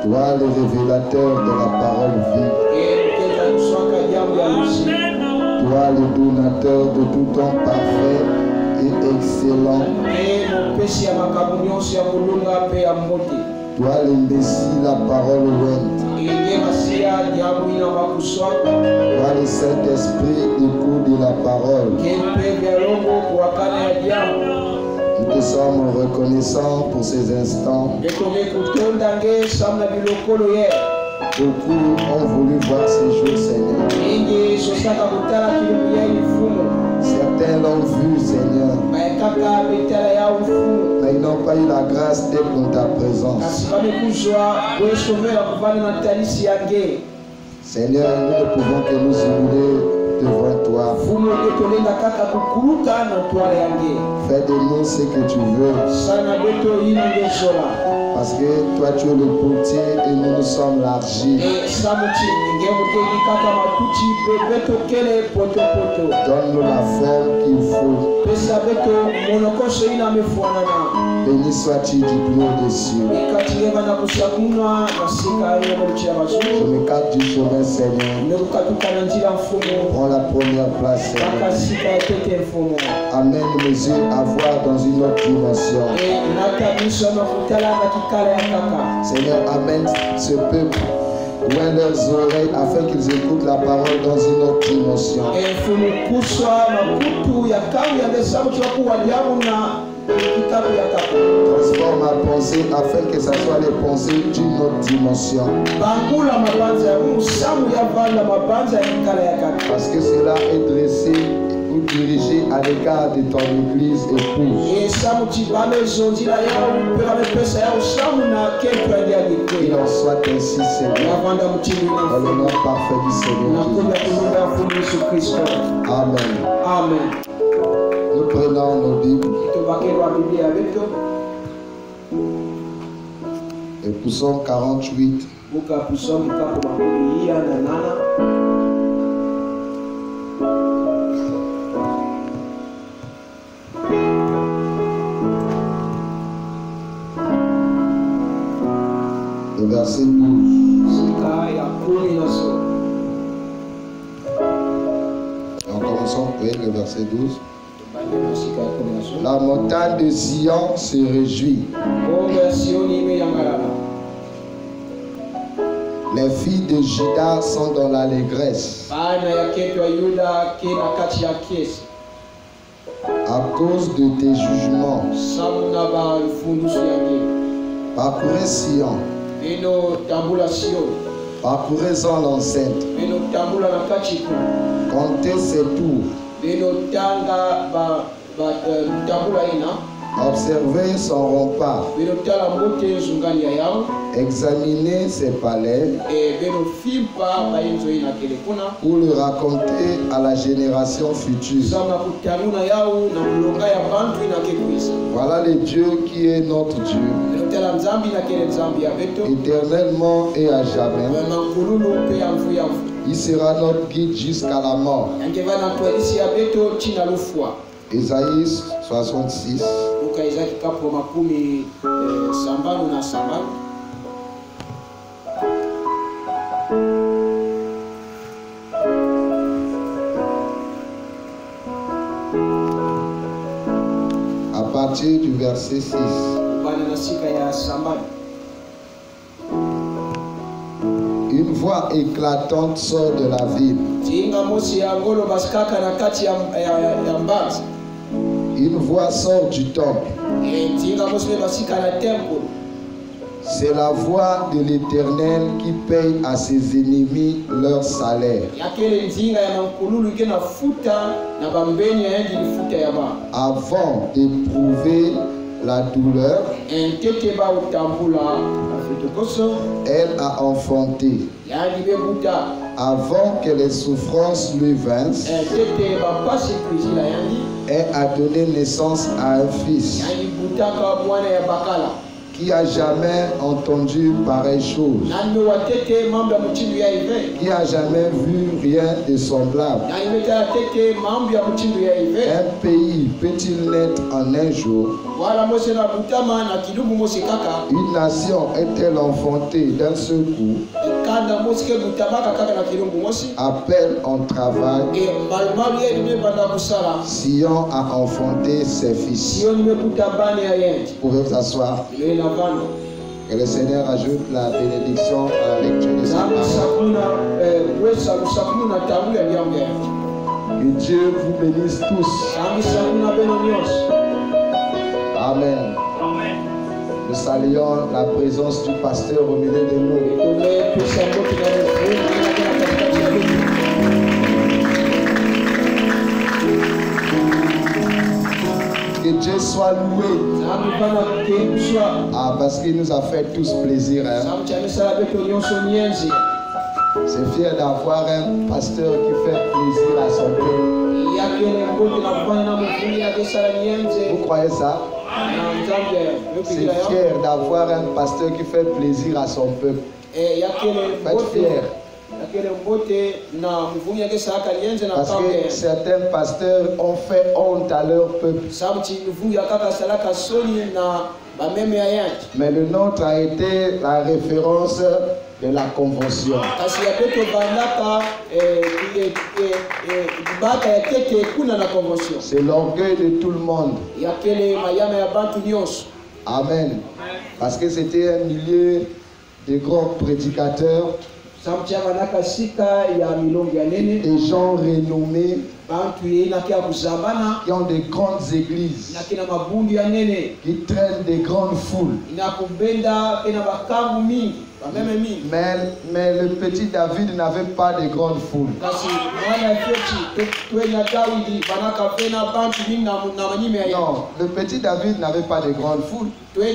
Toi le révélateur de la parole vive. Toi le donateur de tout don parfait et excellent. Toi le Messie, la parole ointe. Toi le Saint-Esprit, l'écho de la parole. Nous te sommes reconnaissants pour ces instants. Beaucoup ont voulu voir ces jours, Seigneur. Certains l'ont vu, Seigneur. Mais ils n'ont pas eu la grâce d'être dans ta présence. Seigneur, nous ne pouvons que nous immoler devant toi. Fais de nous ce que tu veux. Parce que toi tu es le potier et nous sommes l'argile. Donne-nous la forme qu'il faut. Béni sois-tu du plus haut des cieux. Je m'écarte du chemin, Seigneur. Prends la première place, Seigneur. Amène mes yeux à voir dans une autre dimension. Seigneur, amène ce peuple loin leurs oreilles afin qu'ils écoutent la parole dans une autre dimension. Transforme ma pensée afin que ce soit les pensées d'une autre dimension. Parce que cela est dressé ou dirigé à l'égard de ton église épouse. Il en soit ainsi, Seigneur. Dans le nom parfait du Seigneur. Amen. Amen. Nous prenons nos Bibles et Psaume 48. Le verset 12. En commençant avec le verset 12. La montagne de Zion se réjouit. Les filles de Juda sont dans l'allégresse à cause de tes jugements. Parcourez Sion, parcourez-en l'enceinte, comptez ses tours, observez son rempart, examinez ses palais, pour le raconter à la génération future. Voilà le Dieu qui est notre Dieu, éternellement et à jamais. Il sera notre guide jusqu'à la mort. Ésaïe 66. À partir du verset 6. Une voix éclatante sort de la ville. Une voix sort du temple. C'est la voix de l'Éternel qui paye à ses ennemis leur salaire. Avant d'éprouver la douleur, elle a enfanté. Avant que les souffrances lui vinssent, elle a donné naissance à un fils qui Qui a jamais entendu pareille chose? Qui a jamais vu rien de semblable? Un pays peut-il naître en un jour? Une nation est-elle enfantée d'un seul coup? À peine on travaille, Sion a enfanté ses fils. Vous pouvez vous asseoir. Que le Seigneur ajoute la bénédiction à la lecture de sa parole. Que Dieu vous bénisse tous. Amen. Nous saluons la présence du pasteur au milieu de nous. Que Dieu soit loué. Ah, parce qu'il nous a fait tous plaisir. Hein? C'est fier d'avoir un pasteur qui fait plaisir à son peuple. Vous croyez ça? C'est fier d'avoir un pasteur qui fait plaisir à son peuple. Faites fier. Parce que certains pasteurs ont fait honte à leur peuple. Mais le nôtre a été la référence de la convention. C'est l'orgueil de tout le monde. Amen. Parce que c'était un milieu de grands prédicateurs, des gens renommés qui ont des grandes églises, qui traînent des grandes foules. Mais le petit David n'avait pas de grandes foules. Non, le petit David n'avait pas de grandes foules. Mais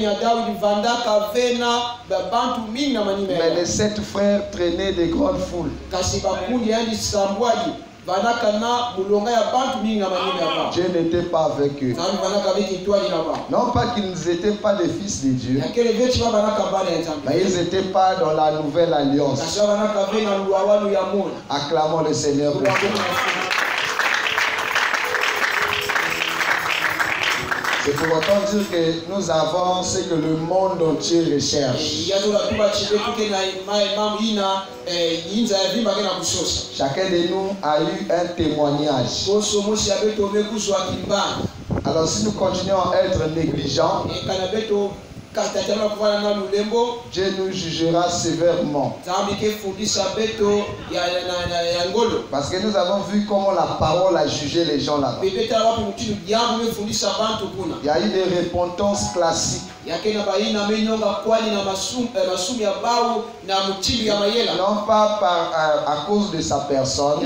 les 7 frères traînaient des grandes foules. Dieu n'était pas avec eux. Non pas qu'ils n'étaient pas des fils de Dieu, mais ils n'étaient pas dans la nouvelle alliance. Acclamons le Seigneur pour ça. C'est pour autant dire que nous avons ce que le monde entier recherche. Chacun de nous a eu un témoignage. Alors si nous continuons à être négligents, Dieu nous jugera sévèrement. Parce que nous avons vu comment la parole a jugé les gens là-bas. Il y a eu des repentances classiques. Non pas à cause de sa personne.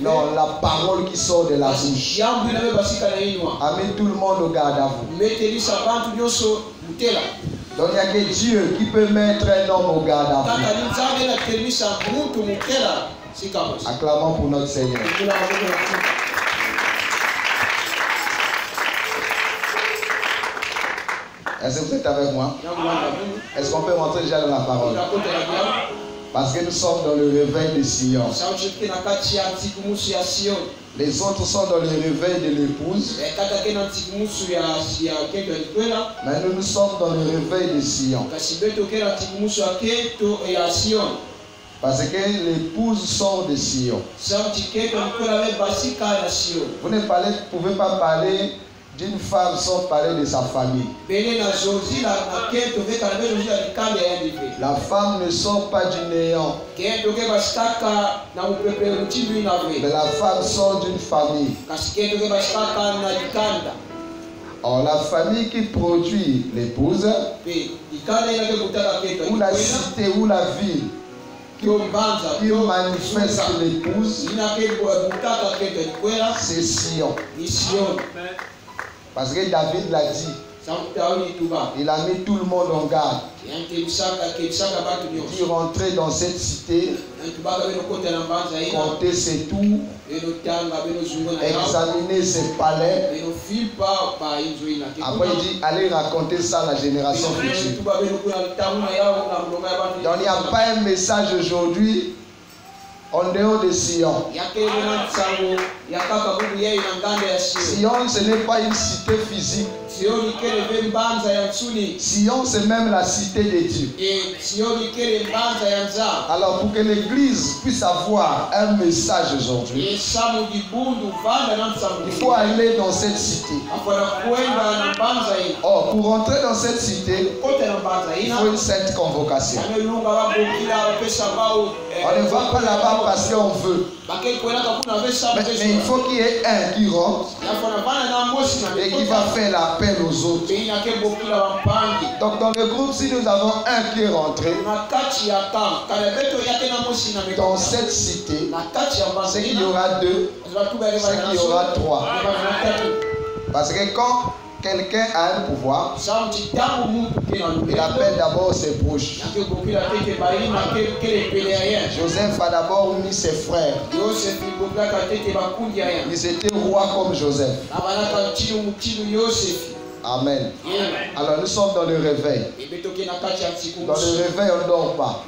Non, la parole qui sort de la bouche a mis tout le monde au garde à vous. Donc il n'y a que Dieu qui peut mettre un homme au garde à vous. Acclamons pour notre Seigneur. Est-ce que vous êtes avec moi? Est-ce qu'on peut rentrer déjà dans la parole? Parce que nous sommes dans le réveil de Sion. Les autres sont dans le réveil de l'épouse. Mais nous sommes dans le réveil de Sion. Parce que l'épouse sort de Sion. Vous ne pouvez pas parler d'une femme sans parler de sa famille. La femme ne sort pas du néant. Mais la femme sort d'une famille. Or, la famille qui produit l'épouse, ou la cité ou la ville qui manifeste l'épouse, c'est Sion. Parce que David l'a dit, Il a mis tout le monde en garde. Qui rentrait dans cette cité, compter ses tours, examiner ses palais. Après il dit, allez raconter ça à la génération future. Donc il n'y a pas un message aujourd'hui en dehors de Sion. Sion, ce n'est pas une cité physique. Sion, c'est même la cité de Dieu. Alors, pour que l'Église puisse avoir un message aujourd'hui, il faut aller dans cette cité. Or, pour rentrer dans cette cité, il faut une sainte convocation. On ne va pas là-bas parce qu'on veut. Mais il faut qu'il y ait un qui rentre et qui va faire l'appel aux autres. Donc dans le groupe, si nous avons un qui est rentré dans cette cité, c'est qu'il y aura deux, c'est qu'il y aura trois. Parce que quand quelqu'un a un pouvoir, il appelle d'abord ses proches. Joseph a d'abord mis ses frères. Ils étaient rois comme Joseph. Amen. Alors nous sommes dans le réveil. Dans le réveil, on ne dort pas.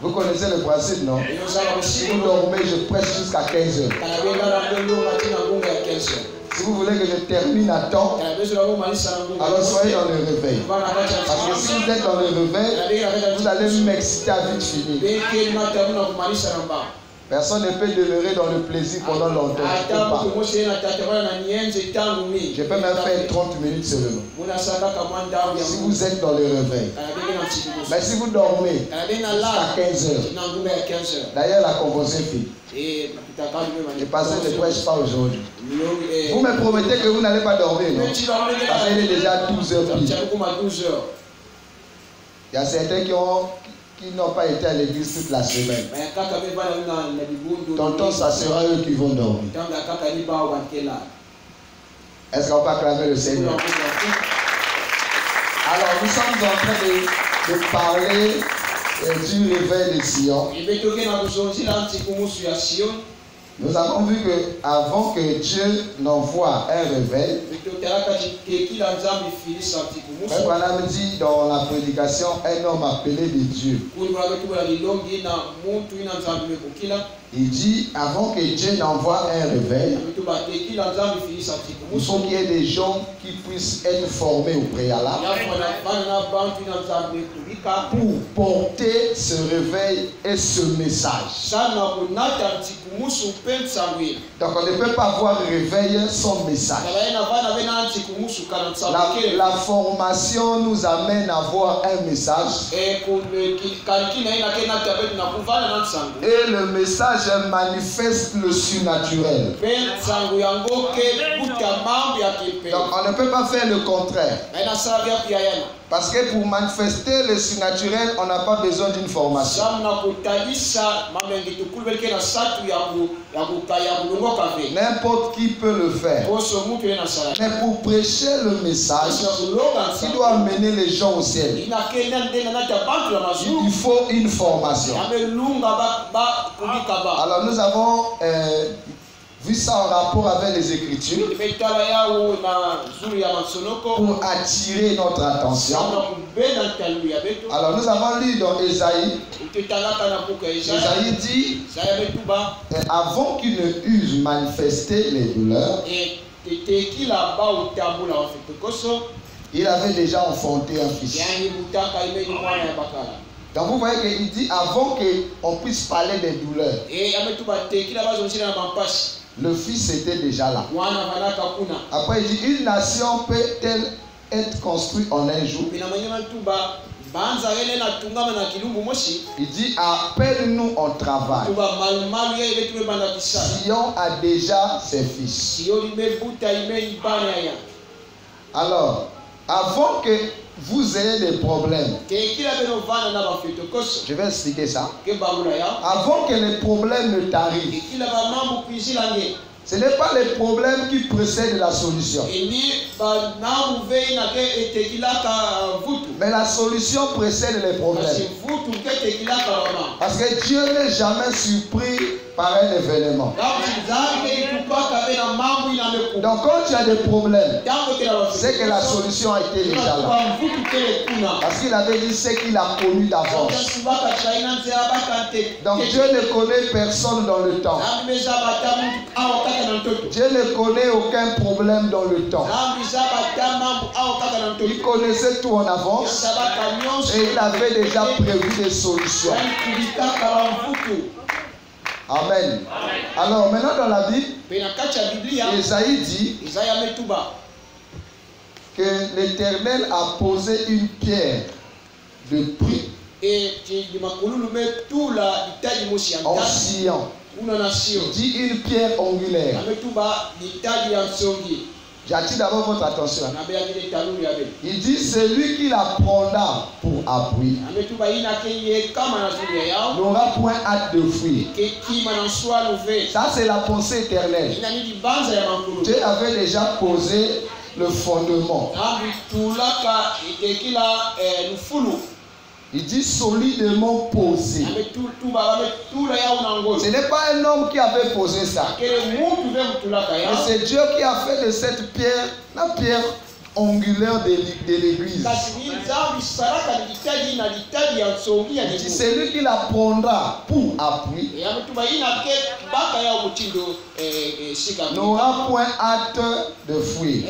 Vous connaissez le principe, non? Si vous dormez, je prêche jusqu'à 15 heures. Si vous voulez que je termine à temps, alors soyez dans le réveil. Parce que si vous êtes dans le réveil, vous allez m'exciter à vite finir. Personne ne peut demeurer dans le plaisir pendant longtemps. Je peux même faire 30 minutes seulement. Si vous êtes dans le réveil. Mais si vous dormez jusqu'à 15 heures. D'ailleurs, la convention finit. Le pasteur ne prêche pas aujourd'hui. Vous me promettez que vous n'allez pas dormir, non? Parce qu'il est déjà 12 heures pile. Il y a certains qui n'ont pas été à l'église toute la semaine. Tonton, ça sera eux qui vont dormir. Est-ce qu'on peut acclamer le Seigneur? Alors, nous sommes en train de parler du réveil de Sion. Nous avons vu que avant que Dieu n'envoie un réveil, Frère Branham dit dans la prédication, un homme appelé de Dieu. Il dit, avant que Dieu n'envoie un réveil, il faut qu'il y ait des gens qui puissent être formés au préalable pour porter ce réveil et ce message. Donc on ne peut pas avoir réveil sans message. La formation nous amène à avoir un message. Et le message manifeste le surnaturel. Donc on ne peut pas faire le contraire. Parce que pour manifester le surnaturel, on n'a pas besoin d'une formation. N'importe qui peut le faire. Mais pour prêcher le message, qui doit amener les gens au ciel, il faut une formation. Alors nous avons vu ça en rapport avec les Écritures pour attirer notre attention. Alors nous avons lu dans Ésaïe. Ésaïe dit, avant qu'il ne eût manifesté les douleurs, il avait déjà enfanté un fils. Donc vous voyez qu'il dit avant qu'on puisse parler des douleurs, le fils était déjà là. Après il dit, une nation peut-elle être construite en un jour? Il dit, appelle-nous en travail. Sion a déjà ses fils. Alors, avant que vous ayez des problèmes, je vais expliquer ça. Avant que les problèmes ne t'arrivent, Ce n'est pas les problèmes qui précèdent la solution. Mais la solution précède les problèmes. Parce que Dieu n'est jamais surpris par un événement. Donc quand tu as des problèmes, c'est que la solution a été déjà là. Parce qu'il avait dit ce qu'il a connu d'avance. Donc Dieu ne connaît personne dans le temps. Dieu ne connaît aucun problème dans le temps. Il connaissait tout en avance et il avait déjà prévu des solutions. Amen. Alors maintenant dans la Bible, Isaïe dit que l'Éternel a posé une pierre de prix en Sion. Il dit une pierre angulaire. J'attire d'abord votre attention. Il dit celui qui la prendra pour appui n'aura point hâte de fuir. Ça c'est la pensée éternelle. Dieu avait déjà posé le fondement. Il dit solidement posé. Ce n'est pas un homme qui avait posé ça. Mais c'est Dieu qui a fait de cette pierre la pierre angulaire de l'église. C'est lui qui la prendra pour appui. N'aura point hâte de fuir.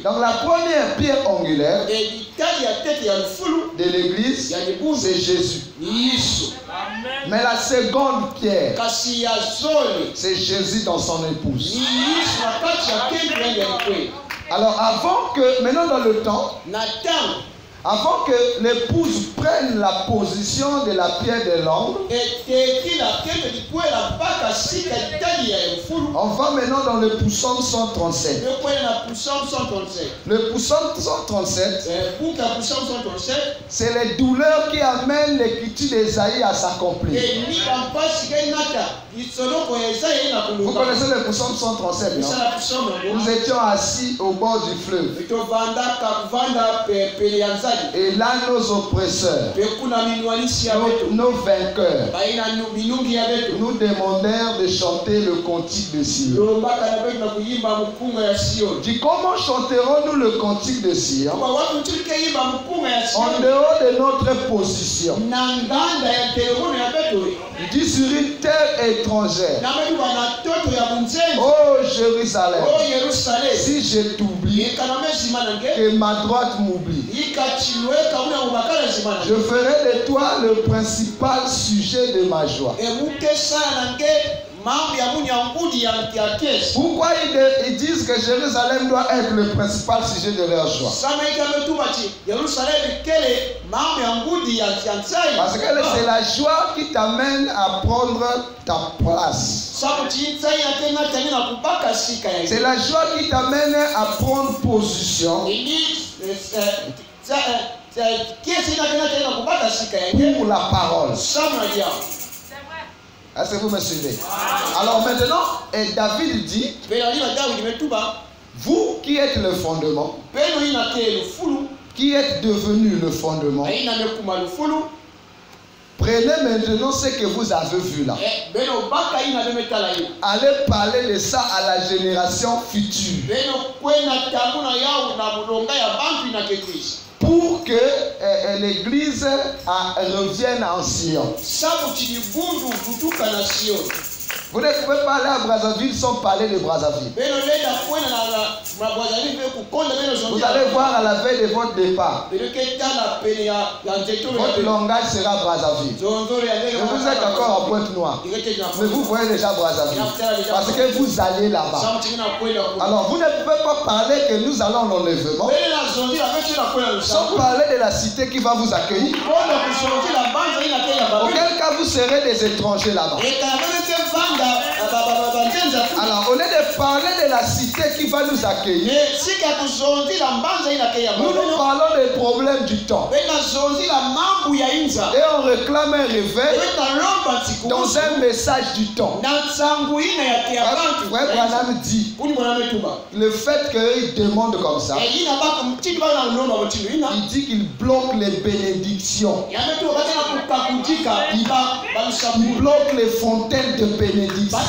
Donc la première pierre angulaire de l'église, c'est Jésus. Mais la seconde pierre, c'est Jésus dans son épouse. Alors maintenant dans le temps, avant que l'épouse prenne la position de la pierre de l'angle, on va maintenant dans le psaume 137. Le psaume 137, c'est les douleurs qui amènent l'écriture d'Ésaïe à s'accomplir. Vous connaissez le psaume 137, non? Nous étions assis au bord du fleuve. Et là, nos oppresseurs, nos vainqueurs, nous demandèrent de chanter le cantique de Sion. Dis, comment chanterons-nous le cantique de Sion? En dehors de notre position. Il dit sur une terre étrangère. Oh Jérusalem, si je t'oublie, que ma droite m'oublie, je ferai de toi le principal sujet de ma joie. Pourquoi ils disent que Jérusalem doit être le principal sujet de leur joie? Parce que c'est la joie qui t'amène à prendre ta place. C'est la joie qui t'amène à prendre position pour la parole. Est-ce que vous me suivez? Alors maintenant, David dit, vous qui êtes le fondement, qui êtes devenu le fondement, prenez maintenant ce que vous avez vu là. Allez parler de ça à la génération future. Pour que l'église revienne en Sion. Vous ne pouvez pas aller à Brazzaville sans parler de Brazzaville. Vous allez voir à la veille de votre départ. Votre langage sera Brazzaville. Vous êtes encore à Pointe-Noire. Mais vous voyez déjà Brazzaville. Parce que vous allez là-bas. Alors vous ne pouvez pas parler que nous allons en enlèvement sans parler de la cité qui va vous accueillir. Auquel cas vous serez des étrangers là-bas. Alors, au lieu de parler de la cité qui va nous accueillir, nous parlons des problèmes du temps. Et on réclame un réveil dans un message du temps. Frère Branham dit le fait qu'il demande comme ça, il dit qu'il bloque les bénédictions. Il bloque les fontaines de bénédiction.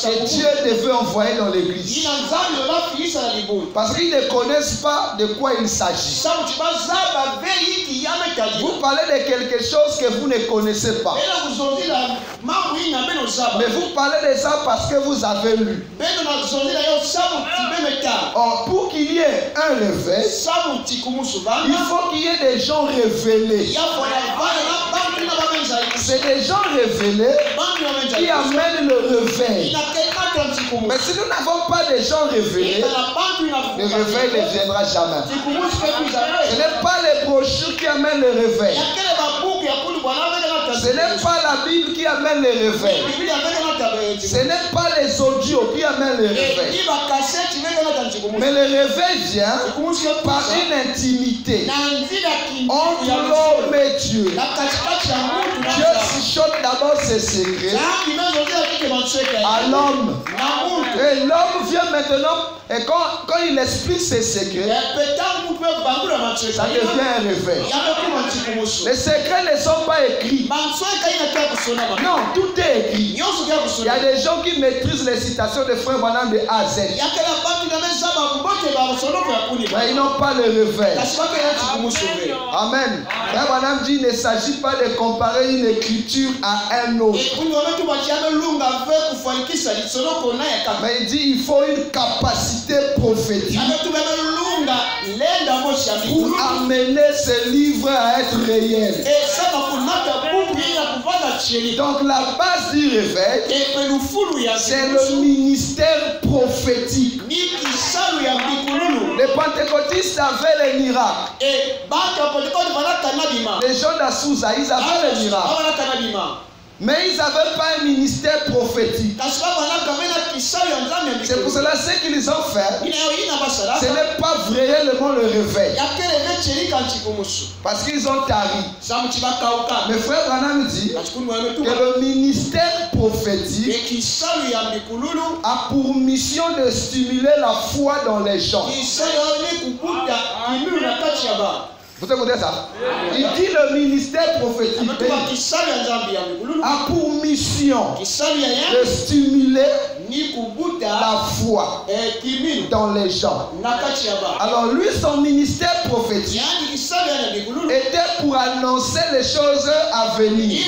Et Dieu devait envoyer dans l'église. Parce qu'ils ne connaissent pas de quoi il s'agit. Vous parlez de quelque chose que vous ne connaissez pas. Mais vous parlez de ça parce que vous avez lu. Or, pour qu'il y ait un réveil, il faut qu'il y ait des gens révélés. C'est des gens révélés qui amènent le réveil. Mais si nous n'avons pas des gens révélés, le réveil ne viendra jamais. Ce n'est pas les brochures qui amènent le réveil. Ce n'est pas la Bible qui amène le réveil. Ce n'est pas les audios qui amènent le réveil. Mais le réveil vient par une intimité entre l'homme et Dieu. Dieu chuchote d'abord ses secrets à l'homme. Et l'homme vient maintenant, et quand il explique ses secrets, ça devient un réveil. Les secrets ne sont pas écrits. Non, tout est écrit. Il y a des gens qui maîtrisent les citations de Frère Branham de A à Z. Mais ils n'ont pas le réveil. Amen. Frère Branham dit qu'il ne s'agit pas de comparer une écriture à un autre. Mais il dit il faut une capacité prophétique pour amener ce livre à être réel. Donc la base du réveil, c'est le ministère prophétique. Les pentecôtistes avaient les miracles. Les gens d'Assouza, ils avaient les miracles. Mais ils n'avaient pas un ministère prophétique. C'est pour cela ce qu'ils ont fait, ce n'est pas réellement le réveil. Parce qu'ils ont tari. Mais Frère Branham dit que le ministère prophétique a pour mission de stimuler la foi dans les gens. Vous écoutez ça? Il dit le ministère prophétique a pour mission de stimuler la foi dans les gens. Alors lui, son ministère prophétique était pour annoncer les choses à venir.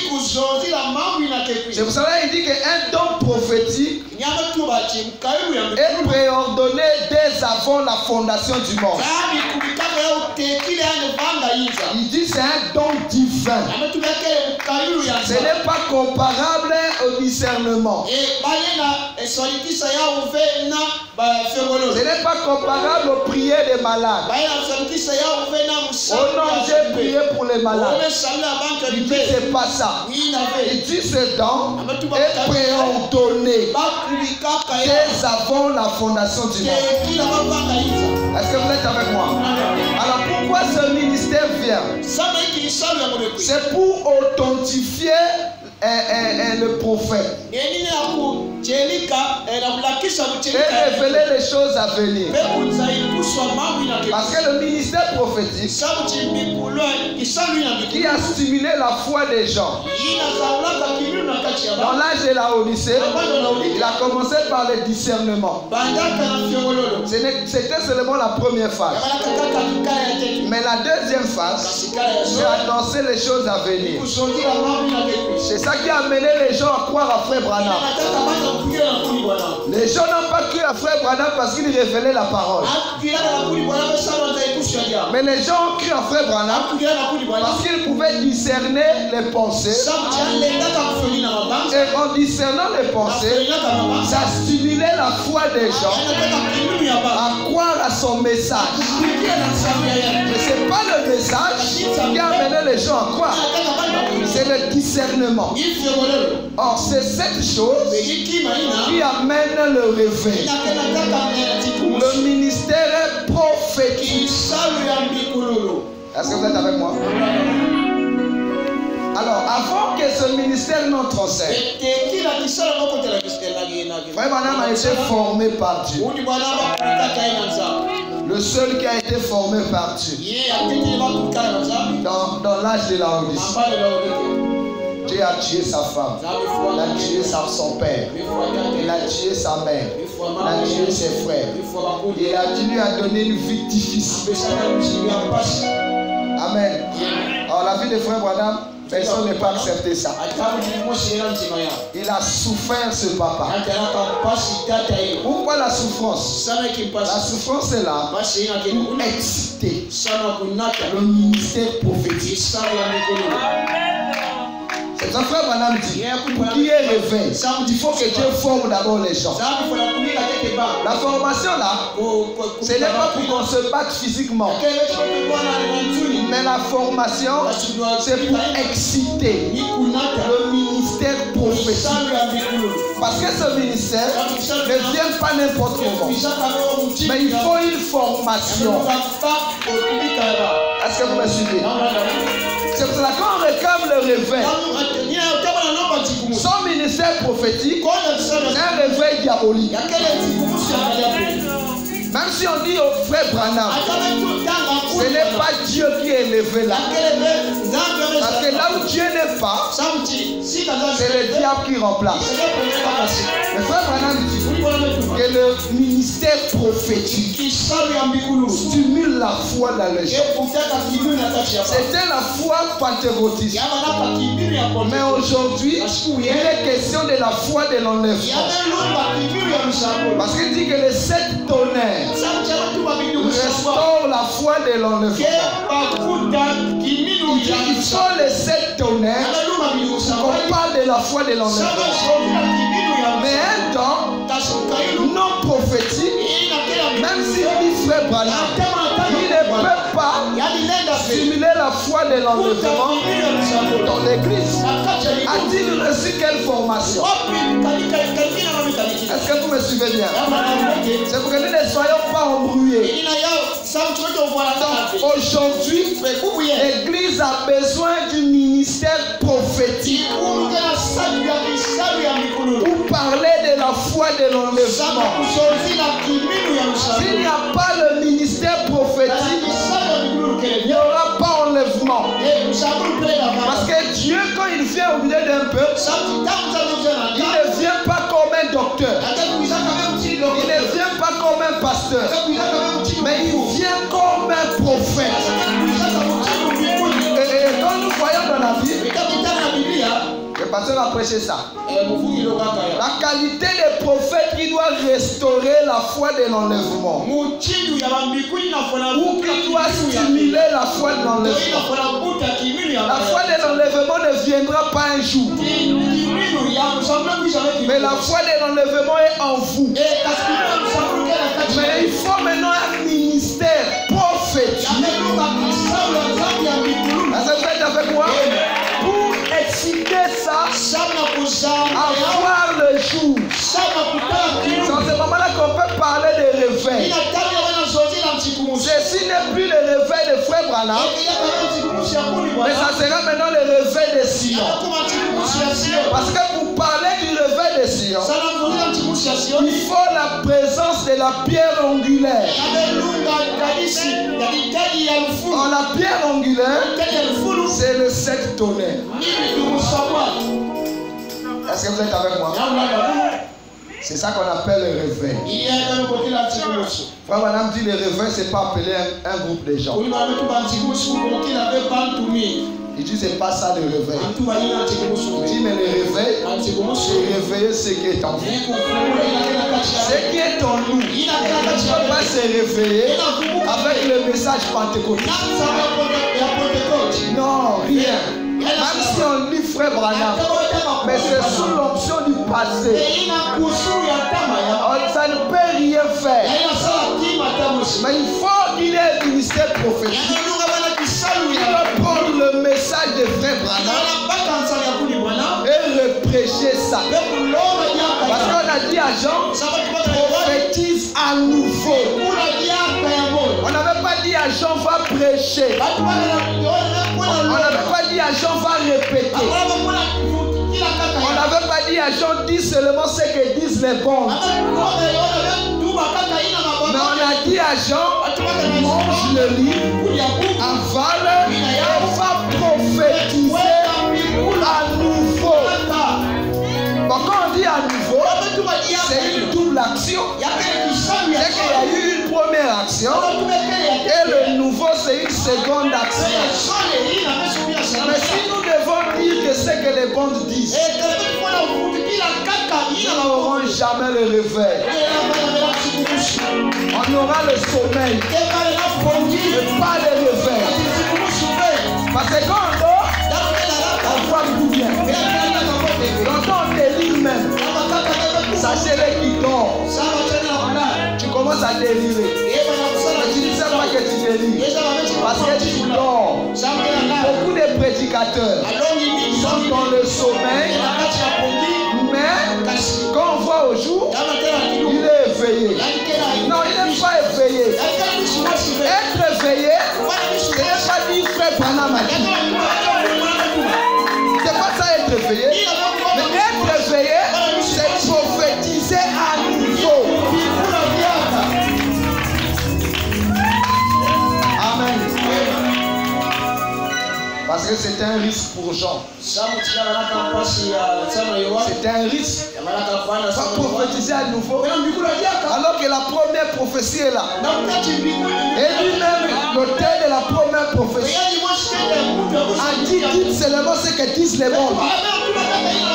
C'est pour cela qu'il dit qu'un don prophétique est préordonné dès avant la fondation du monde. Il dit c'est un don divin. Ce n'est pas comparable au discernement. Ce n'est pas comparable aux prières des malades. Oh non, j'ai prié pour les malades. Il dit c'est pas ça. Il dit ce don est préordonné dès avant la fondation du monde. Est-ce que vous êtes avec moi? Alors pourquoi ce ministère vient? C'est pour authentifier le prophète et révéler les choses à venir. Parce que le ministère prophétique qui a stimulé la foi des gens dans l'âge de la Odyssée, il a commencé par le discernement. C'était seulement la première phase. Mais la deuxième phase, c'est annoncer les choses à venir. C'est ça qui a amené les gens à croire à Frère Branham. Les gens n'ont pas cru à Frère Branham parce qu'il révélait la parole. Mais les gens ont cru à Frère Branham parce qu'il pouvait discerner les pensées. Et en discernant les pensées, ça stimulait la foi des gens à croire à son message. Mais ce n'est pas le message qui a amené les gens à croire. C'est le discernement. Or, c'est cette chose qui amène le réveil. Le ministère prophétique Est-ce que vous êtes avec moi? Alors, avant que ce ministère n'entre en scène, Frère Branham a été formé par Dieu. Le seul qui a été formé par Dieu. Dans l'âge de la Odyssée. Dieu a tué sa femme. Il a tué son père. Il a tué sa mère. Il a tué ses frères. Il lui a donné une vie difficile. Amen. Alors la vie de Frère Branham, personne n'est pas accepté ça. Il a souffert ce papa. Pourquoi la souffrance? La souffrance est là pour exciter le ministère prophétique. C'est ça, Frère Branham dit, pour qu'il y ait réveil, il faut que Dieu forme d'abord les gens. La formation là, ce n'est pas pour qu'on se batte physiquement. Mais la formation, c'est pour exciter le ministère prophétique. Parce que ce ministère ne vient pas n'importe comment. Mais il faut une formation. Est-ce que vous me suivez? C'est pour cela qu'on réclame le réveil. Son ministère prophétique, c'est un réveil diabolique. Même si on dit au Frère Branham, ce n'est pas Dieu qui est élevé là. Parce que là où Dieu n'est pas, c'est le diable qui remplace. Le Frère Branham dit que le ministère prophétique stimule la foi dans les gens. C'était la foi pentecôtiste. Mais aujourd'hui, il est question de la foi de l'enlèvement. Parce qu'il dit que les 7 tonnerres restaure la foi de l'enlèvement. Il faut les 7 tonnerres qu'on parle de la foi de l'enlèvement. Mais un temps non prophétique, même s'il dit Frère Branham, il ne peut pas stimuler la foi de l'enlèvement dans l'église. A-t-il reçu quelle formation? Est-ce que vous me suivez bien? C'est pour que nous ne soyons pas embrouillés. Aujourd'hui, l'église a besoin du ministère prophétique pour parler de la foi de l'enlèvement. S'il n'y a pas le ministère prophétique, il n'y aura pas enlèvement. Parce que Dieu, quand il vient au milieu d'un peuple, il ne vient pas comme un docteur. Il ne vient pas comme un pasteur. Mais il vient comme un prophète. Et quand nous voyons dans la Bible, le pasteur a prêché ça. La qualité des prophètes qui doit restaurer la foi de l'enlèvement. Ou qui doit stimuler la foi de l'enlèvement. La foi de l'enlèvement ne viendra pas un jour. Mais la foi de l'enlèvement est en vous. Mais il faut maintenant un ministère prophétique. Vous êtes avec moi? Pour exciter ça, à voir le jour. C'est en ce moment-là qu'on peut parler de réveil. Ceci n'est plus le réveil de Frère Branham, mais ça sera maintenant le réveil de Sion. Parce que pour parler du réveil de Sion, il faut la présence de la pierre angulaire. Or, la pierre angulaire, c'est le 7 tonnerres. Est-ce que vous êtes avec moi? C'est ça qu'on appelle le réveil. Frère Branham dit le réveil, c'est pas appeler un groupe de gens. Il dit c'est pas ça le réveil. Il dit mais le réveil, c'est réveiller ce qui est en vous. Ce qui est en nous, il ne peut pas se réveiller avec le message pentecôtiste. Non, rien. Même si on lit Frère Branham, mais c'est sous l'option du passé. Ça ne peut rien faire. Mais il faut qu'il ait un ministère prophétique. Il doit prendre le message de Frère Branham et reprêcher ça. Parce qu'on a dit à Jean, prophétise à nouveau. On n'avait pas dit à à Jean va prêcher. On n'avait pas dit à Jean va répéter. On n'avait pas dit à Jean dis seulement ce que disent les bons. Mais on a dit à Jean mange le livre, avale et va prophétiser à nouveau. Bon, quand on dit à nouveau, c'est une double action. C'est qu'il y a eu une première action et le nouveau c'est une seconde action. Mais si nous devons dire ce que les bondes disent, nous n'aurons jamais le réveil. On aura le sommeil, mais pas le réveil. Parce que quand on dort, on voit tout bien. Quand on délire même, sachez-le qui dort. Tu commences à délirer. Mais tu ne sais pas que tu délires. Parce que tu dors. Beaucoup de prédicateurs sont dans le sommeil. Mais quand on voit au jour, il est éveillé. Non, il n'est pas éveillé. Être éveillé, ce n'est pas dire frère Branham. C'est pas ça être éveillé. Mais être éveillé, c'est prophétiser à nouveau. Amen. Parce que c'est un risque pour Jean. C'est un risque. Pas prophétiser à nouveau. Alors que la première prophétie est là. Et lui-même, l'auteur de la première prophétie, a dit dites seulement ce que disent les bons.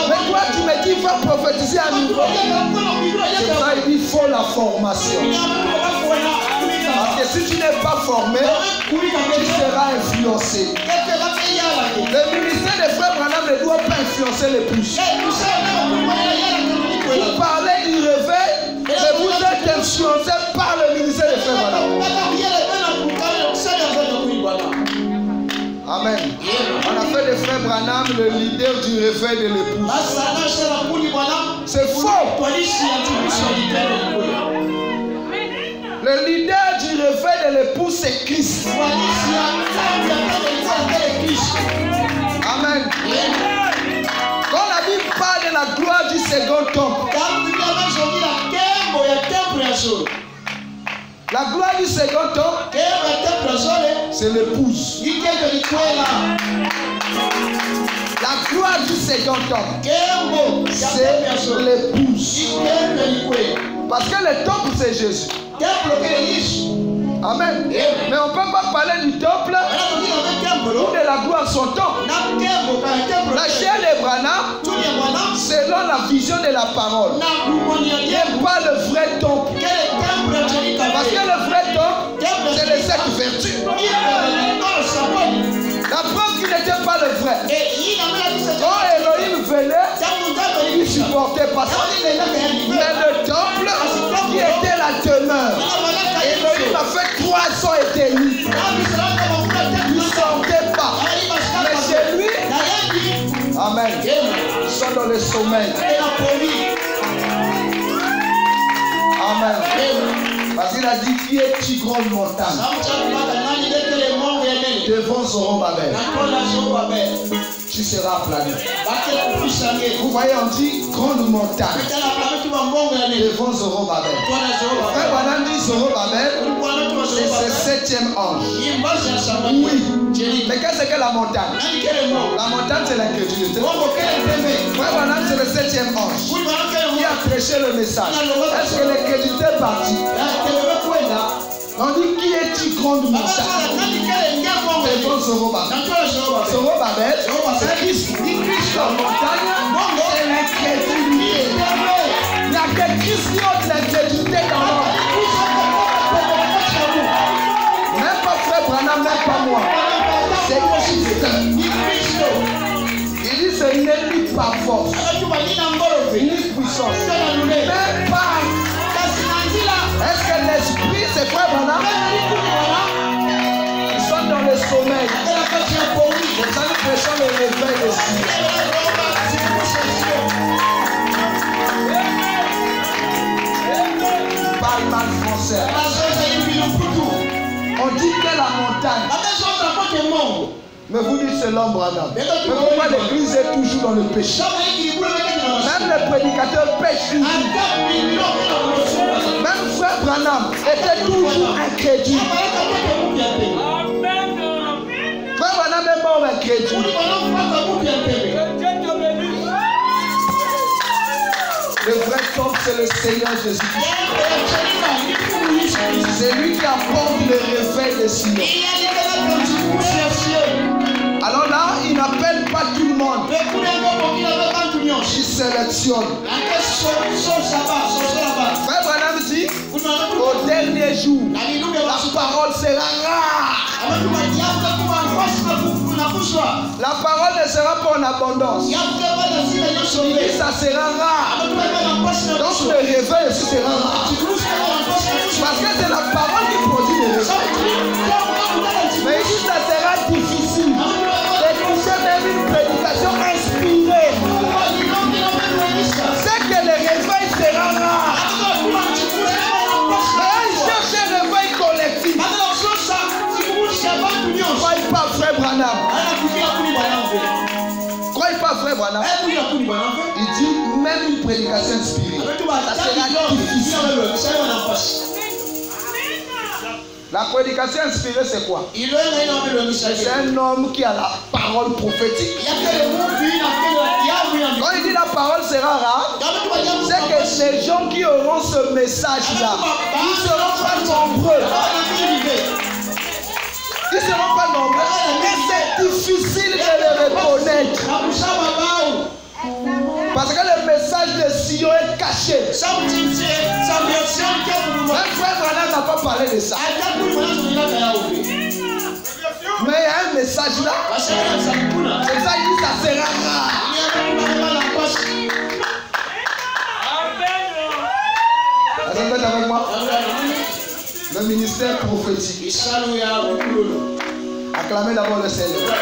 Mais toi, tu me dis va prophétiser à nouveau. C'est ça, il faut la formation. Parce que si tu n'es pas formé, tu seras influencé. Le ministère des frères Branham ne doit pas influencer les plus. Vous parlez du réveil, mais vous êtes influencé par le ministère des frères Branham. Amen. On a fait des frères Branham le leader du réveil de l'épouse. C'est faux. Le leader du réveil de l'épouse, c'est Christ. Amen. Quand la Bible parle de la gloire du second temple, la gloire du second temple, c'est l'épouse. La gloire du second temple, c'est l'épouse. Parce que le temple, c'est Jésus. Amen. Mais on ne peut pas parler du temple ou de la gloire son temple. La chair de Branham, selon la vision de la parole, n'est pas le vrai temple. Parce que le vrai temple, c'est les 7 vertus. La preuve qu'il n'était pas le vrai. Quand Elohim venait, il ne supportait pas ça. Mais le temple, qui était la demeure, Elohim a fait 300 et demi. Il ne sortait pas. Mais chez lui, amen, ils sont dans le sommeil. Amen. Parce qu'il a dit qui est si grande montagne devant Zorobabel. Tu seras plané. Vous voyez, on dit grande montagne devant Zorobabel. Frère Branham dit Zorobabel, c'est le 7e ange. Oui. Mais qu'est-ce que la montagne? La montagne, c'est l'incrédulité. Frère Branham, c'est le 7e ange qui a prêché le message. Est-ce que l'incrédulité est partie? On dit qui est-il grande montagne devant Zorobabel? Zorobabel, c'est Christ. La montagne, c'est l'incrédulité. Il n'y a que Christ qui a de l'incrédulité dans l'homme. Même pas frère Branham, même pas moi. C'est Christ. Il dit ce n'est ni par force, ni puissance, même pas. Est-ce que l'esprit, c'est frère Branham? Ils sont dans le sommeil. Les gens prêchant le réveil aussi. Parle mal français. On dit que est la montagne. Mais vous dites c'est l'homme Branham. Mais pourquoi l'église est toujours dans le péché? Même les prédicateurs pêchent toujours. Même frère Branham était toujours incrédule. Frère Branham est mort incrédule. Le vrai temple, c'est le Seigneur Jésus-Christ. C'est lui qui apporte le réveil des Sion. Alors là, il n'appelle pas tout le monde. Il sélectionne. Frère Branham dit, au dernier jour, la parole sera rare. La parole ne sera pas en abondance. Il dit, ça sera rare. Donc le réveil aussi sera rare. Parce que c'est la parole qui produit le réveil. Mais il dit, ça sera difficile d'écouter même une prédication inspirée. C'est que le réveil sera rare. Mais il cherche un réveil collectif. Croyez pas frère Branham. Croyez pas frère Branham. Il dit même une prédication inspirée. Ça sera difficile. La prédication inspirée, c'est quoi? C'est un homme qui a la parole prophétique. Quand il dit la parole sera rare, c'est que ces gens qui auront ce message-là, ils ne seront pas nombreux. Ils ne seront pas nombreux. Et c'est difficile de les reconnaître. Parce que le message de Sion est caché. Même frère Branham n'a pas parlé de ça. Mais il y a un message là. C'est ça, il dit ça sera rare. Vous êtes avec moi? Le ministère prophétique. Acclamez d'abord le Seigneur.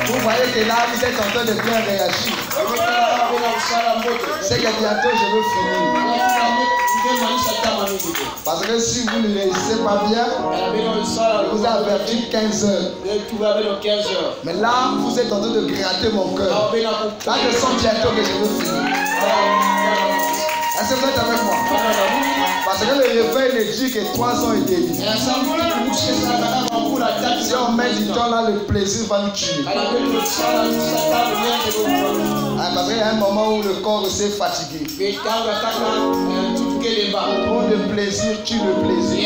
Vous voyez que là, vous êtes en train de bien réagir. C'est que bientôt, je veux finir. Parce que si vous ne réussissez pas bien, vous avez averti 15 heures. Mais là, vous êtes en train de gratter mon cœur. Là, je sens bientôt que je veux finir. Est-ce que vous êtes avec moi? Parce que le réveil ne dit que 3 ans et demi. Si on met du temps là, le plaisir va nous tuer. Parce qu'il y a un moment où le corps s'est fatigué. Trop de plaisir tue le plaisir.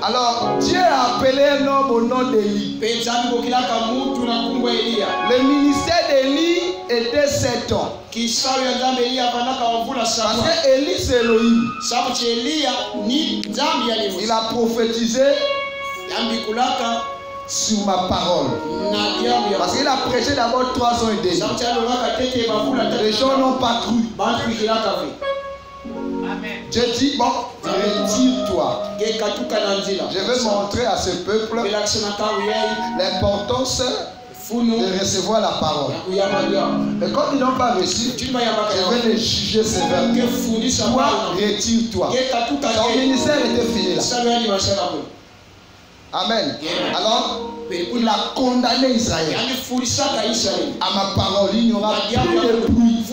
Alors, Dieu a appelé un homme au nom d'Élie. Le ministère d'Élie était 7 ans. Parce que Élie c'est Elohim. Il a prophétisé sur ma parole. Parce qu'il a prêché d'abord 3 ans et demi. Les gens n'ont pas cru. Dieu dit, bon, retire-toi. Je veux montrer à ce peuple l'importance de recevoir la parole. Mais comme ils n'ont pas reçu, je vais les juger sévèrement. Toi, retire-toi. Son ministère était fini là. Amen. Alors, il a condamné Israël. À ma parole, il n'y aura plus de pluie.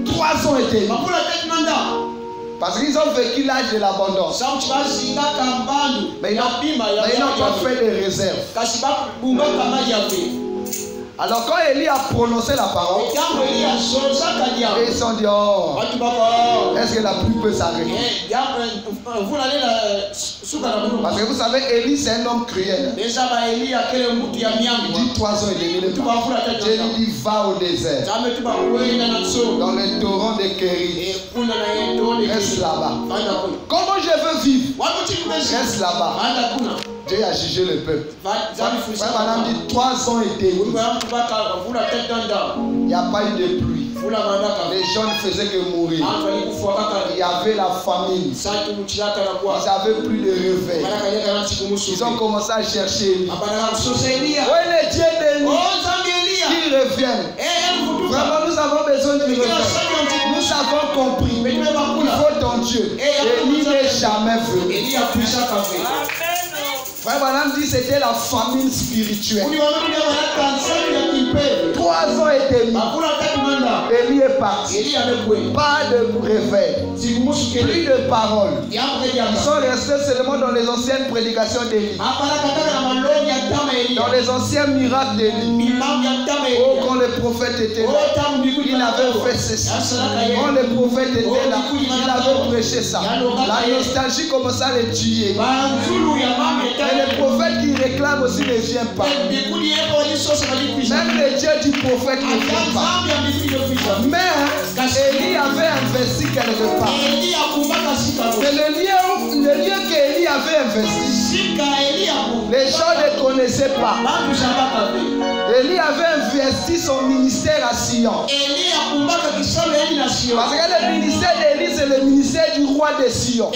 3 ans et demi. Parce qu'ils ont vécu l'âge de l'abondance. Mais ils n'ont pas fait de réserve. Alors quand Élie a prononcé la parole, ils se sont dit, oh, est-ce que la pluie peut s'arrêter? Parce que vous savez, Élie c'est un homme cruel. Il dit 3 ans et demi. Dieu lui dit, va au désert. Dans le torrent de Kérit. Reste là-bas. Comment je veux vivre? Reste là-bas. Dieu a jugé le peuple. Frère Branham dit 3 ans et demi. Il n'y a pas eu de pluie. Les gens ne faisaient que mourir. Il y avait la famine. Ils n'avaient plus de réveil. Ils ont commencé à chercher Élie. Où est le Dieu d'Élie? Qu'ils reviennent. Vraiment, nous avons besoin personnes qui refrain. Nous avons compris. Il faut ton Dieu. Élie n'est jamais venu. Frère Branham dit que c'était la famine spirituelle. 3 ans et demi. Élie est parti. Pas de réveil. Plus de paroles. Ils sont restés seulement dans les anciennes prédications d'Élie. Dans les anciens miracles d'Élie. Oh, quand le prophète était là, il avait fait ceci. Quand le prophète était là, il avait prêché ça. La nostalgie commençait à les tuer. Mais le prophète qui réclame aussi ne vient pas. Même le Dieu du prophète ne vient pas. Mais Élie avait investi quelque part. C'est le lieu qu'Élie avait investi. Les gens ne connaissaient pas. Élie avait investi son ministère à Sion. Parce que le ministère d'Élie, c'est le ministère du roi de Sion.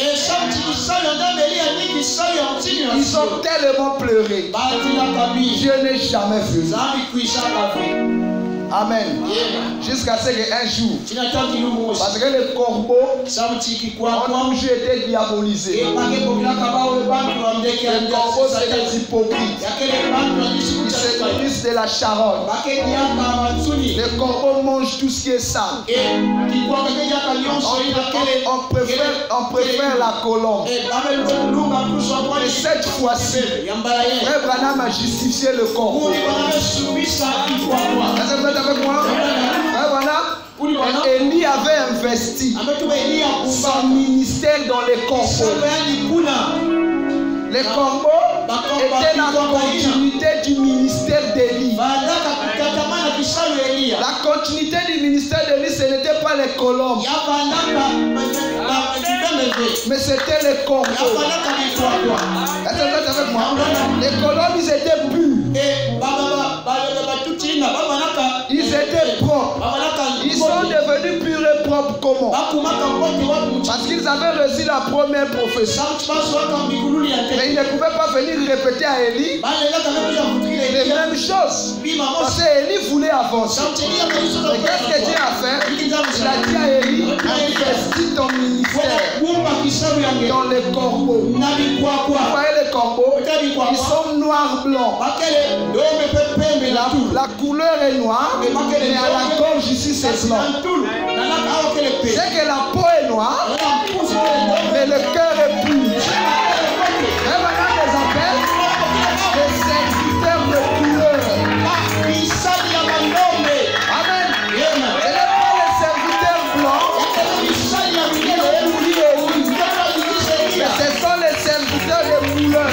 Ils ont tellement pleuré. Dieu n'est jamais venu. Amen. Jusqu'à ce qu'un jour, parce que les corbeaux ont toujours été diabolisés. Les corbeaux, c'est des hypocrites. Ils se nourrissent de la charogne. Les corbeaux mangent tout ce qui est sale. On préfère la colombe. Et cette fois-ci, Frère Branham a justifié le corbeau. Avec moi, Élie avait investi son ministère dans les corbeaux. Les corbeaux étaient la continuité du ministère d'Élie. La continuité du ministère d'Élie, ce n'était pas les colombes, mais c'était les corbeaux. Est-ce que vous êtes avec moi? Les colombes, ils étaient purs. Ils étaient propres. Ils sont devenus purs et propres comment? Parce qu'ils avaient reçu la première prophétie. Mais ils ne pouvaient pas venir répéter à Élie les mêmes choses. Parce qu'Élie voulait avancer. Mais qu'est-ce que Dieu a fait? Il a dit à Élie, investis ton ministère dans les corbeaux. Vous voyez les corbeaux? Ils sont noirs blancs. La couleur est noire, mais à la gorge ici c'est blanc. C'est que la peau est noire, mais le cœur est pur. Et maintenant les appelle les serviteurs de couleur. Amen. Ce n'est pas les serviteurs blancs mais ce sont les serviteurs de couleur.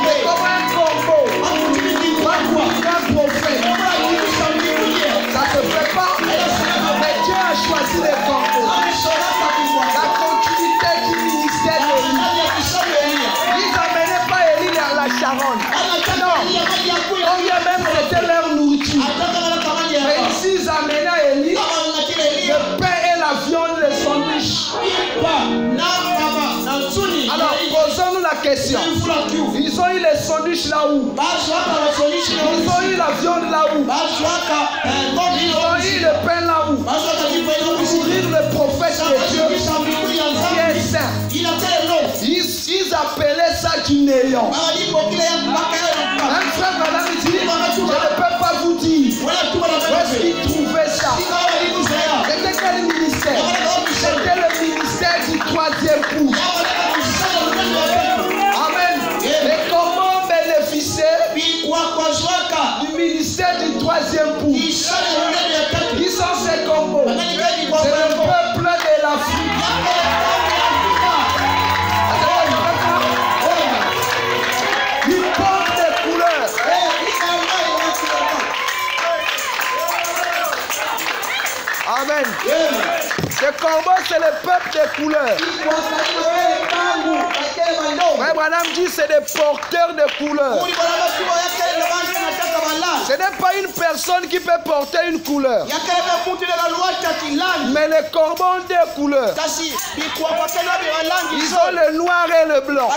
Mais comme un corbeau, un prophète, ça ne se fait pas. Mais Dieu a choisi les corbeaux. La continuité du ministère d'Élie. Ils n'amenaient pas Élie à la charogne. Non. Combien même c'était leur nourriture. Mais ici, ils amenaient Élie le pain et la viande, les sandwichs. Alors, posons-nous la question. Ils ont eu les sandwichs là où? Ils ont eu la viande là où? Ils ont eu le pain là où? Pour nourrir le prophète de Dieu qui est saint. Ils appelaient ça du néant. Un frère Branham dit, je ne peux pas vous dire où est-ce qu'ils trouvaient ça. C'était quel ministère? C'était le ministère du troisième coup. Amen. Et comment bénéficier du ministère du troisième coup? Qui sont ces corbeaux? C'est le peuple de l'Afrique. Ils portent des couleurs. Amen. Le corbeau, c'est le peuple des couleurs. Frère Branham dit c'est des porteurs de couleurs. Ce n'est pas une personne qui peut porter une couleur. Mais les corbeaux ont des couleurs. Ils ont le noir et le blanc.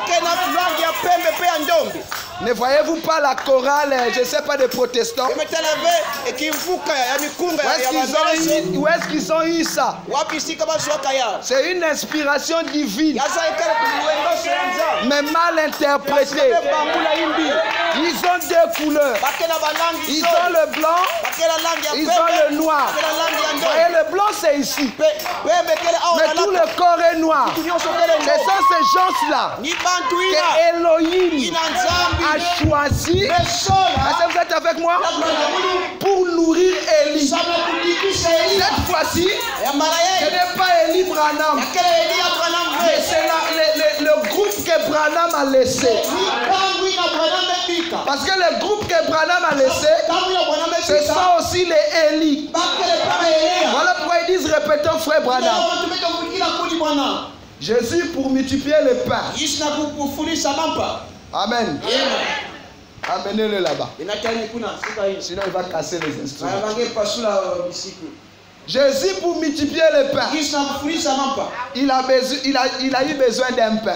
Ne voyez-vous pas la chorale, je ne sais pas, des protestants? Où est-ce qu'ils ont eu ça? C'est une inspiration divine, mais mal interprétée. Ils ont deux couleurs. Ils ont le blanc, ils ont le noir. Vous voyez, le blanc c'est ici, mais tout le corps est noir. Ce sont ces gens-là que Elohim a choisi. Est-ce que vous êtes avec moi? Pour nourrir Élie. Cette fois-ci, ce n'est pas Élie Branham, mais c'est le groupe que Branham a laissé. Parce que le groupe que Branham a laissé, ce sont aussi les Élie. Voilà pourquoi ils disent répétons frère Branham. Jésus pour multiplier le pain. Amen. Amenez-le là-bas. Sinon il va casser les instruments. Jésus pour multiplier le pain, il a eu besoin d'un pain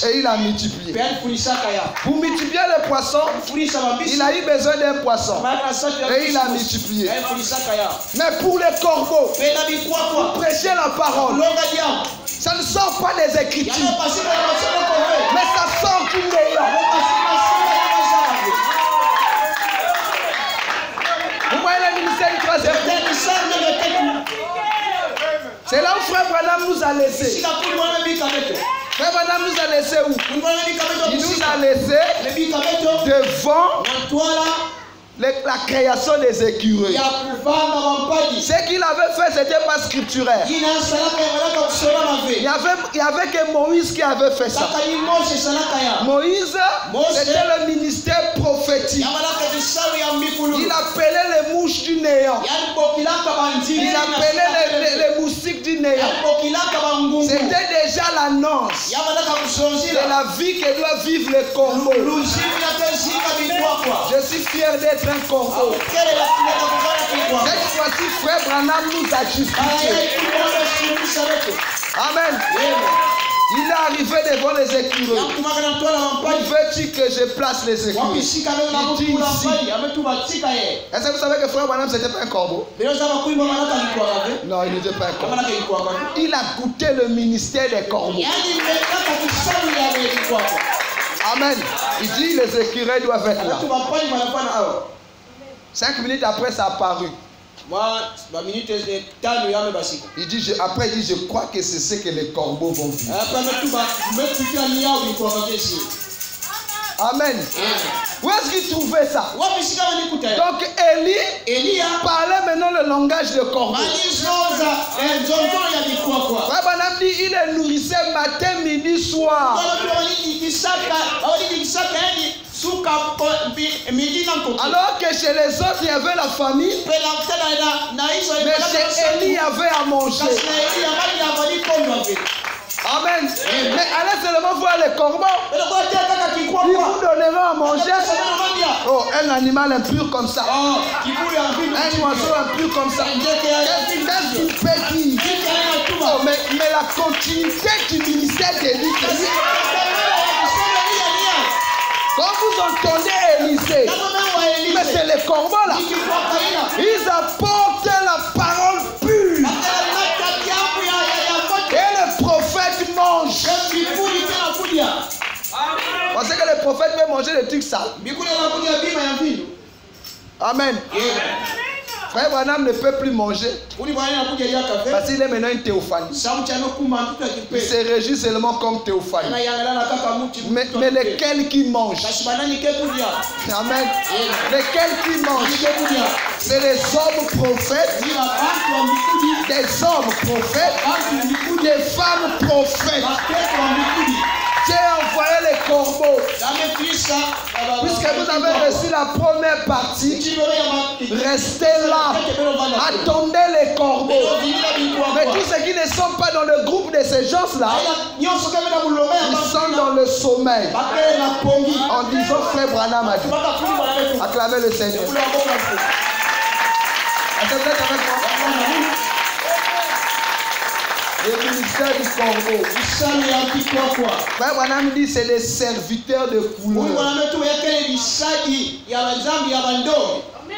et il a multiplié. Pour multiplier le poisson, il a eu besoin d'un poisson et il a multiplié. Mais pour les corbeaux, pour prêcher la parole, ça ne sort pas des Écritures, mais ça sort du néant. Vous voyez le ministère du troisième. C'est là où Frère Branham nous a laissé. Frère Branham nous a laissé où? Il nous a laissé devant la création des écureuils. Ce qu'il avait fait, ce n'était pas scripturaire. Il y avait que Moïse qui avait fait ça. Moïse, c'était le ministère prophétique. Il appelait les mouches du néant. Il appelait les moustiques du néant. C'était déjà l'annonce de la vie que doit vivre le corbeau. Je suis fier d'être un corbeau. Cette fois-ci, Frère Branham nous a justifiés. Amen. Il est arrivé devant les écureuils. Où veux-tu que je place les écureuils? Il dit ici. Est-ce que vous savez que Frère Branham c'était pas un corbeau? Non, il n'était pas un corbeau. Il a goûté le ministère des corbeaux. Amen. Il dit les écureuils doivent être là. 5 minutes après, ça a apparu. Il dit, après, il dit, je crois que c'est ce que les corbeaux vont vivre. Amen. Où est-ce qu'il trouvait ça? Donc Élie parlait maintenant le langage de corbeau. Frère Branham dit, il les nourrissait matin, midi, soir. Alors que chez les autres, il y avait la famille, mais chez Élie, il y avait à manger. Amen. Mais allez seulement voir les corbeaux. Ils vous donneront à manger. Oh, un animal impur comme ça. Un oiseau impur comme ça. Qu'est-ce qu'il fait dire? Oh, mais la continuité du ministère d'Élie. Quand vous entendez Élisée, mais c'est les corbeaux là. Ils apportent la parole pure. Et le prophète mange. Parce que le prophète peut manger des trucs sales. Amen. Frère Branham ne peut plus manger parce qu'il est maintenant une théophanie. Il se régit seulement comme théophanie. Mais lesquels qui mangent? Amen. Lesquels qui mangent? C'est les hommes prophètes, des hommes prophètes, des femmes prophètes. J'ai envoyé les corbeaux. Puisque vous avez reçu la première partie, restez là. Attendez les corbeaux. Mais tous ceux qui ne sont pas dans le groupe de ces gens-là, ils sont dans le sommeil. En disant Frère Branham a dit. Acclamez le Seigneur. Est-ce que vous êtes avec moi? Le ministère du corbeau. Frère Branham dit c'est des serviteurs de couleur.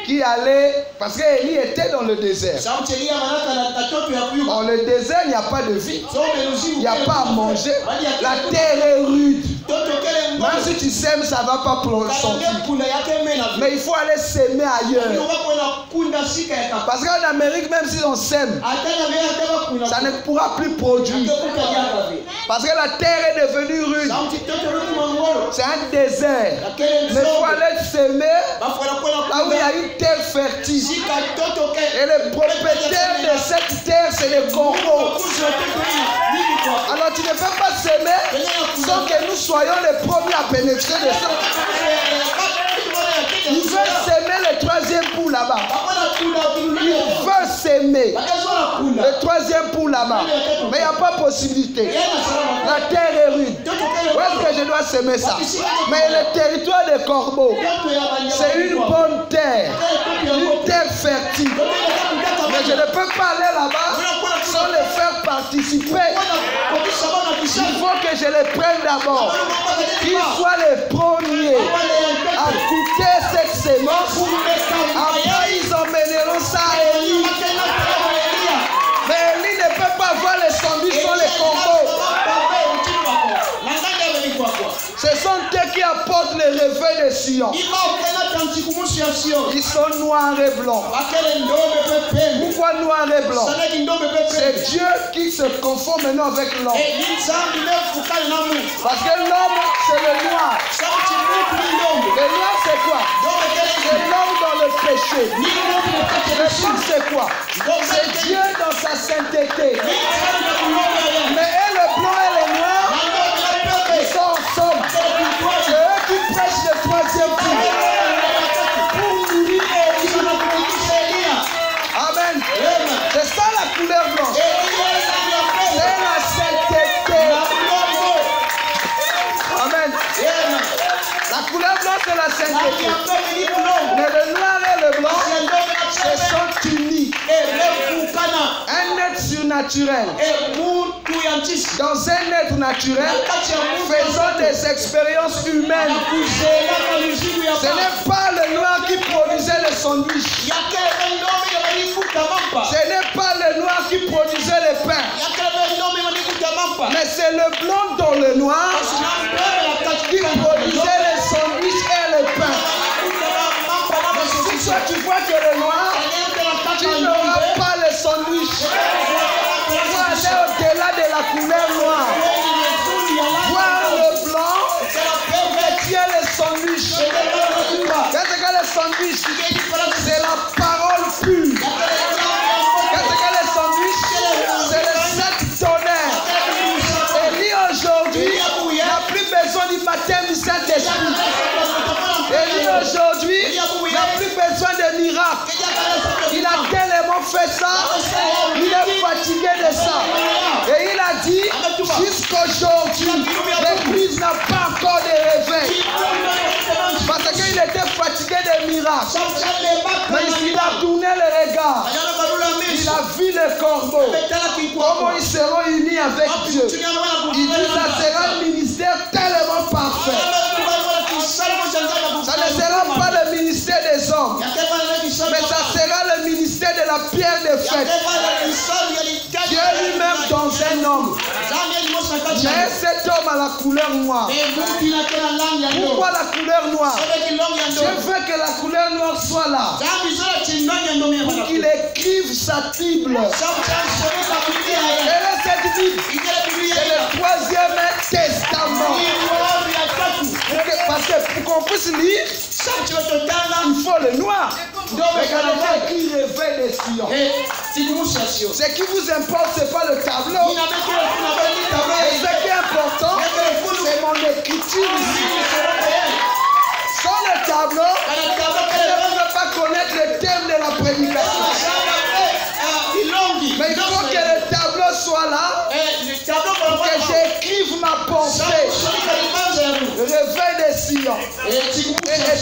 Qui allait, parce qu'Élie était dans le désert. Dans le désert, il n'y a pas de vie. Il n'y a pas à manger. La terre est rude. Même si tu sèmes, ça ne va pas sortir. Mais il faut aller s'aimer ailleurs. Parce qu'en Amérique, même si on sème, ça ne pourra plus produire. Parce que la terre est devenue rude. C'est un désert. Mais il faut aller s'aimer là où il y a une terre fertile. Et le propriétaire de cette terre, c'est les corbeaux. Alors tu ne peux pas s'aimer sans que nous soyons les premiers à pénétrer de ça. Il veut s'aimer le troisième pou là-bas. Il veut s'aimer le troisième pou là-bas. Mais il n'y a pas possibilité. La terre est rude. Où est-ce que je dois s'aimer ça? Mais le territoire des corbeaux, c'est une bonne terre. Une terre fertile. Mais je ne peux pas aller là-bas sans les faire participer. Il faut que je les prenne d'abord. Qu'ils soient les premiers à goûter cette sémence. Après, ils emmèneront ça à Élie. Mais Élie ne peut pas voir les sandwichs sans les corbeaux. Ce sont eux qui apportent le réveil de Sion. Ils sont noirs et blancs. Pourquoi noirs et blancs? C'est Dieu qui se confond maintenant avec l'homme. Parce que l'homme, c'est le noir. Le noir, c'est quoi? C'est l'homme dans le péché. Le blanc, c'est quoi? C'est Dieu dans sa sainteté. Mais le blanc et le noir, ils sont ensemble. C'est eux qui prêchent le troisième coup. Pour nourrir Élie. Amen. C'est ça la couleur blanche. C'est la sainteté. Amen. La couleur blanche, c'est la sainteté. Mais le noir et le blanc, ce sont unis. Un être surnaturel. Dans un être naturel, faisons des expériences humaines. Ce n'est pas le noir qui produisait le sandwich. Ce n'est pas le noir qui produisait le pain. Mais c'est le blanc dans le noir qui produisait les sandwichs et le pain. Si toi tu vois que le noir, tu n'auras pas le sandwich. Tu vas aller au-delà de la couleur noire. Voir le blanc, tu as le sandwich. Qu'est-ce que le sandwich? C'est la parole pure. Qu'est-ce que le sandwich? C'est le sept tonnerres. Élie aujourd'hui n'a plus besoin du baptême du Saint-Esprit. Élie aujourd'hui n'a plus besoin de miracles. Il a tellement fait ça, il est fatigué de ça. Et il a dit, jusqu'aujourd'hui, l'Église n'a pas encore de réveil. Parce qu'il était fatigué des miracles. Mais il a tourné le regard. Il a vu les corbeaux. Comment ils seront unis avec Dieu. Il dit, ça sera un ministère tellement parfait. Ça ne sera pas le ministère des hommes, mais ça sera le ministère de la pierre de fête. Dieu lui-même dans un homme. Mais cet homme a la couleur noire. Pourquoi la couleur noire? Dieu veut que la couleur noire soit là. Pour qu'il écrive sa Bible. Et là, cette Bible, c'est le troisième testament. Parce que pour qu'on puisse lire, il faut le noir. Regardez qui réveille les Sion. Ce qui vous importe, ce n'est pas le tableau. Et ce qui est important, c'est mon écriture ici. Sans le tableau, je ne peux pas connaître le thème de la prédication. Mais il faut que le tableau soit là, pour que j'écrive ma pensée. réveil de Sion. Et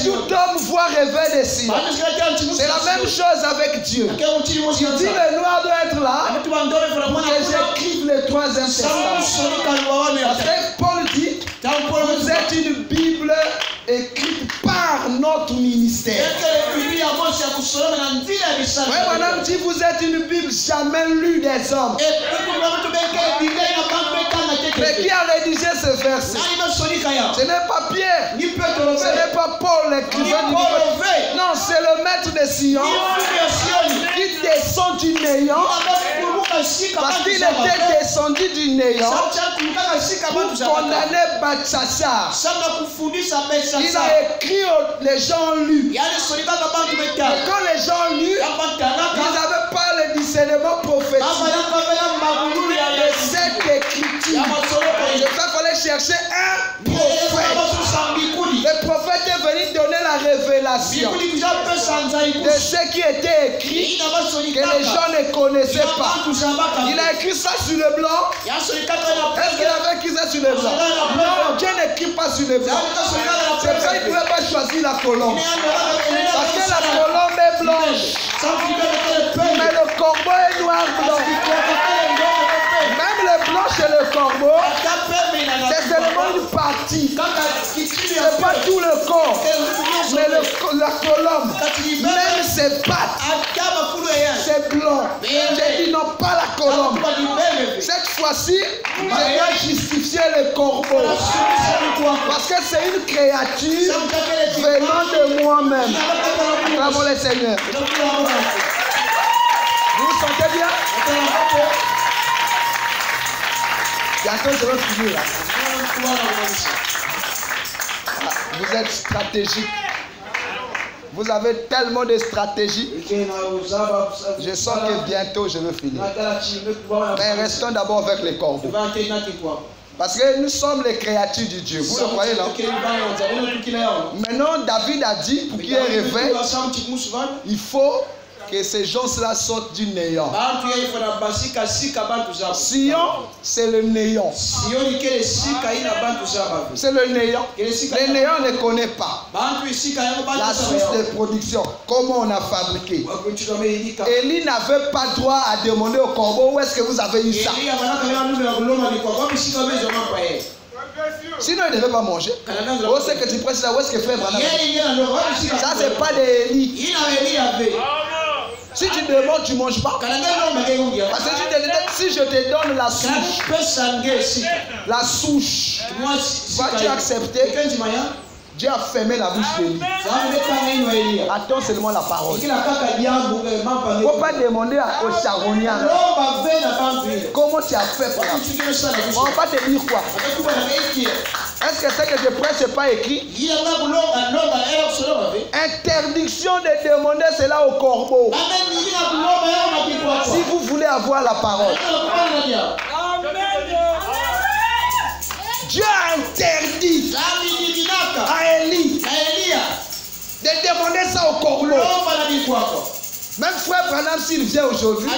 tout homme voit réveil de Sion. C'est la même chose avec Dieu. Il dit le noir doit être là pour que j'écrive le troisième testament. Parce que Paul dit, vous êtes une Bible écrite par notre ministère. Oui, madame dit, vous êtes une Bible jamais lue des hommes. Mais qui a rédigé ce verset? Ce n'est pas Pierre, ce n'est pas Paul l'écrivain du Nouveau. Non, c'est le maître de Sion qui descend du néant. Parce qu'il était descendu du néant pour condamner Bathsheba. Il a écrit, les gens ont lu. Et quand les gens ont lu, ils n'avaient pas le discernement prophétique de cette écriture. Il fallait chercher un prophète. Le prophète est venu donner la révélation de ce qui était écrit que les gens ne connaissaient pas. Il a écrit ça sur le blanc. Est-ce qu'il avait écrit ça sur le blanc? Non, Dieu n'écrit pas sur le blanc. C'est pour ça qu'il ne pouvait pas choisir la colombe. Parce que la colombe est blanche. Mais le corbeau est noir blanc. Même le blanc chez le corbeau, c'est seulement une partie. C'est pas tout le corps. Mais la colombe, même ses pattes, c'est blanc. J'ai dit non, pas la colombe. Cette fois-ci, je dois justifier le corbeau. Parce que c'est une créature venant de moi-même. Acclamons le Seigneur. Vous vous sentez bien? Bientôt, je vais finir là. Vous êtes stratégique. Vous avez tellement de stratégies. Je sens que bientôt je vais finir. Mais restons d'abord avec les corbeaux. Parce que nous sommes les créatures de Dieu. Vous le croyez là? Maintenant, David a dit, pour qu'il y ait réveil, il faut que ces gens-là sortent du néant. Sion, c'est le néant. C'est le néant. Le néant ne connaît pas la source de production, comment on a fabriqué. Élie n'avait pas droit à demander au corbeau où est-ce que vous avez eu ça. Sinon il ne devait pas manger. Où est-ce que tu prêches ça? Où est-ce que frère Branham? Ça c'est pas d'Élie. Si tu demandes, tu ne manges pas. Parce que si je te donne la souche, vas-tu accepter? Dieu a fermé la bouche d'Élie. Attends seulement la parole. Il ne faut pas demander au charognard comment tu as fait pour ça. On ne va pas te dire quoi. Est-ce que ce que je prêche n'est pas écrit? Interdiction de demander cela au corbeau. Si vous voulez avoir la parole. Dieu a interdit à Élie de demander ça au corbeau. Même frère Branham s'il vient aujourd'hui,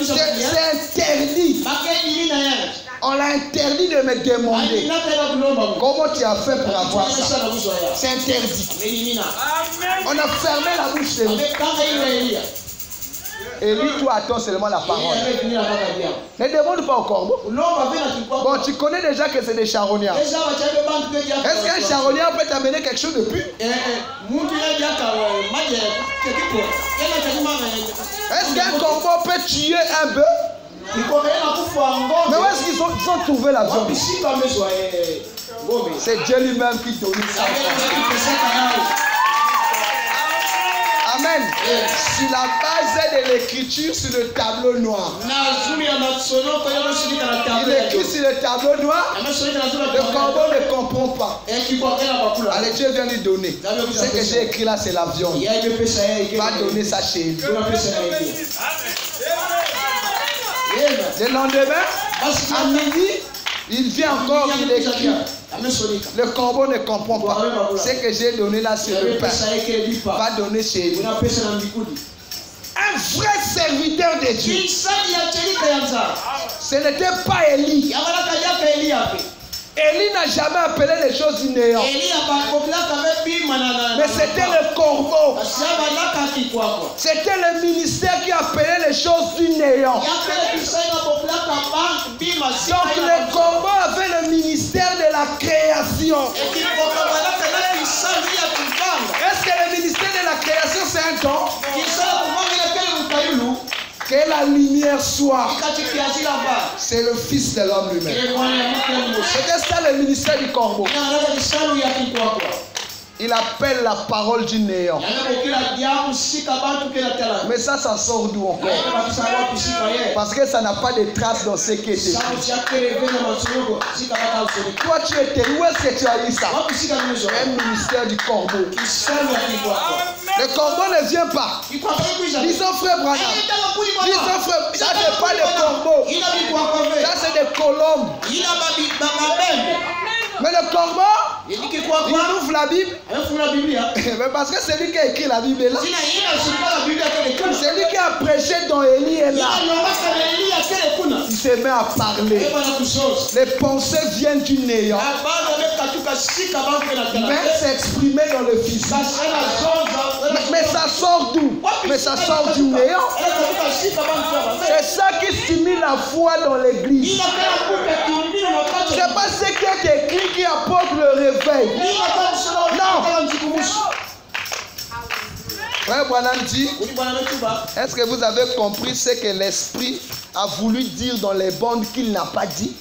c'est interdit. On l'a interdit de me demander comment tu as fait pour avoir ça. C'est interdit. On a fermé la bouche de lui. Et lui, toi, attends seulement la parole. Ne demande pas au corbeau. Bon, tu connais déjà que c'est des charognards. Est-ce qu'un charognard peut t'amener quelque chose de plus? Est-ce qu'un corbeau peut tuer un bœuf? Mais où est-ce qu'ils ont trouvé la viande? C'est Dieu lui-même qui donne ça. Amen. Sur la base de l'écriture sur le tableau noir. Il écrit sur le tableau noir. Le corbeau ne comprend pas. Allez, Dieu vient lui donner. Ce que j'ai écrit là, c'est la viande. Il va donner ça chez lui. Le lendemain, à midi, il vient encore, il écrit. Le corbeau ne comprend pas. Ce que j'ai donné là sur le pain va donner chez lui. Un vrai serviteur de Dieu. Ce n'était pas Élie. Élie n'a jamais appelé les choses du néant. Mais c'était le corbeau. C'était le ministère qui appelait les choses du néant. Donc le corbeau avait le ministère de la création. Est-ce que le ministère de la création c'est un don? Que la lumière soit. C'est le Fils de l'homme lui-même. C'était ça le ministère du corbeau. Il appelle la parole du néant. Mais ça sort d'où encore? Parce que ça n'a pas de traces dans ce qui était. Toi, tu étais. Où est-ce que tu as eu ça? Un ministère du corbeau. Le corbeau ne vient pas. Disons frère Branham. Disons frère, ça c'est pas des corbeaux. Ça c'est des colombes. Mais le corbeau, il ouvre la Bible. Mais parce que c'est lui qui a écrit la Bible est là. C'est lui qui a prêché dans Élie est là. Il se met à parler. Les pensées viennent du néant. Mais s'exprimer dans le physique. Mais ça sort d'où? Mais ça sort du néant. C'est ça qui stimule la foi dans l'église. C'est pas ce qui est écrit qui apporte le réveil. Non. Frère Branham dit, est-ce que vous avez compris ce que l'Esprit a voulu dire dans les bandes qu'il n'a pas dit?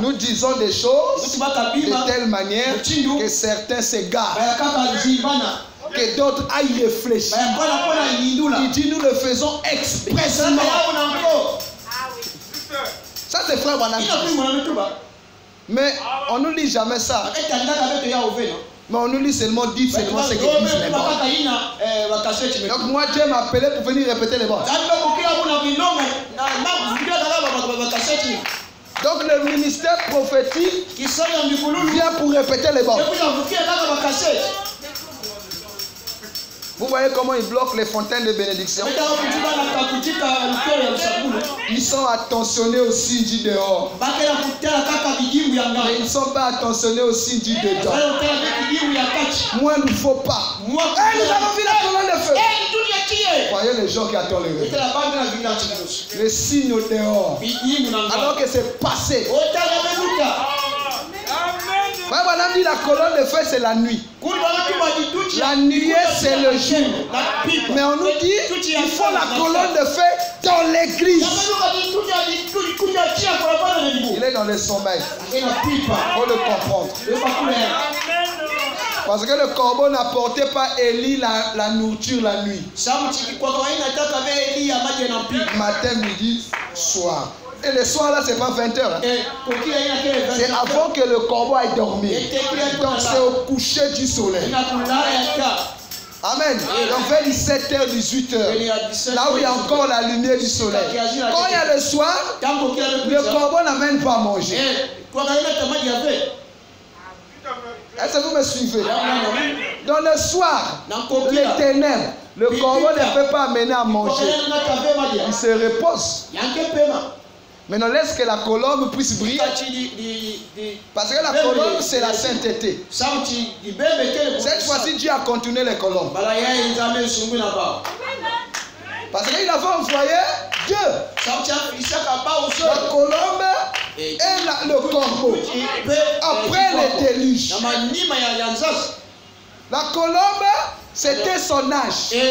Nous disons des choses de telle manière que certains s'égarent, que d'autres aillent réfléchir. Il dit nous le faisons expressément. Ça c'est frère Branham. Mais on ne lit jamais ça. Mais on nous lit seulement dit seulement ce que disent les bandes. Donc moi Dieu m'a appelé pour venir répéter les bandes. Donc le ministère prophétique vient pour répéter les bandes. Vous voyez comment ils bloquent les fontaines de bénédiction? Ils sont attentionnés au signe du dehors. Mais ils ne sont pas attentionnés au signe du dedans. Moi, il ne faut pas. Nous avons vu la colonne de feu. Voyez les gens qui attendent les réveils. Le signe au dehors. Alors que c'est passé. Voilà, dit la colonne de feu c'est la nuit. La nuée c'est le jour. Mais on nous dit il faut la colonne de feu dans l'église. Il est dans le sommeil. Il faut le comprendre. Parce que le corbeau n'apportait pas Élie la nourriture la nuit. Matin, midi, soir. Et le soir là, c'est pas 20h. Hein. C'est avant que le corbeau aille dormir. Donc c'est au coucher du soleil. Amen. Donc vers 17h, 18h. Là où il y a encore la lumière du soleil. Quand il y a le soir, le corbeau n'amène pas à manger. Est-ce que vous me suivez? Dans le soir, les ténèbres, le corbeau ne peut pas amener à manger. Il se repose. Maintenant, laisse que la colombe puisse briller. Parce que la colombe, c'est la sainteté. Cette fois-ci, Dieu a continué les colombes. Parce qu'il avait envoyé Dieu. La colombe et le corbeau. Après le déluge. La colombe, c'était son âge. Mais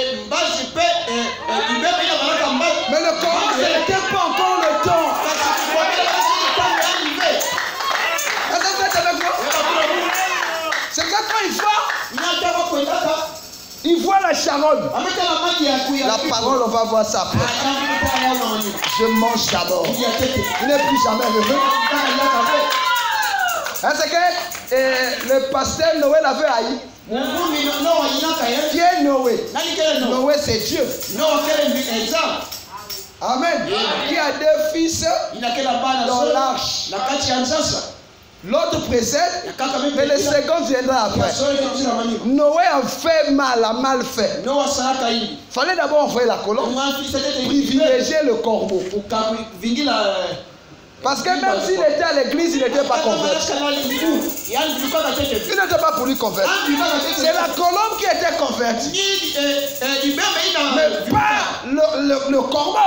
le corbeau, ce n'était pas encore le temps. C'est que quand il voit la charogne. La parole, on va voir ça après. Je mange d'abord. Il n'est plus jamais revenu. Est-ce que le pasteur Noé l'avait haï? Qui est Noé? Noé c'est Dieu. Amen. Qui a deux fils dans l'arche. L'autre précède, mais le second viendra après. Noé a fait mal, a mal fait. Il fallait d'abord envoyer la colombe, privilégier le corbeau. Parce que même s'il était à l'église, il n'était pas converti. Il n'était pas pour lui convertir. C'est la colombe qui était convertie. Mais pas le corbeau.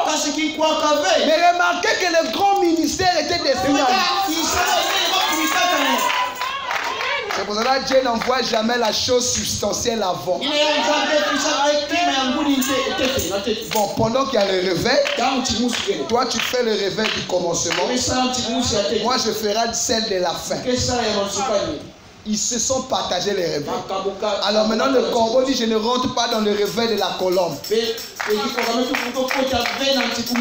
Mais remarquez que le grand ministère était destiné à lui. C'est pour cela que Dieu n'envoie jamais la chose substantielle avant. Bon, pendant qu'il y a le réveil, toi tu fais le réveil du commencement. Moi je ferai celle de la fin. Ils se sont partagés les réveils. Alors maintenant le corbeau dit je ne rentre pas dans le réveil de la colombe.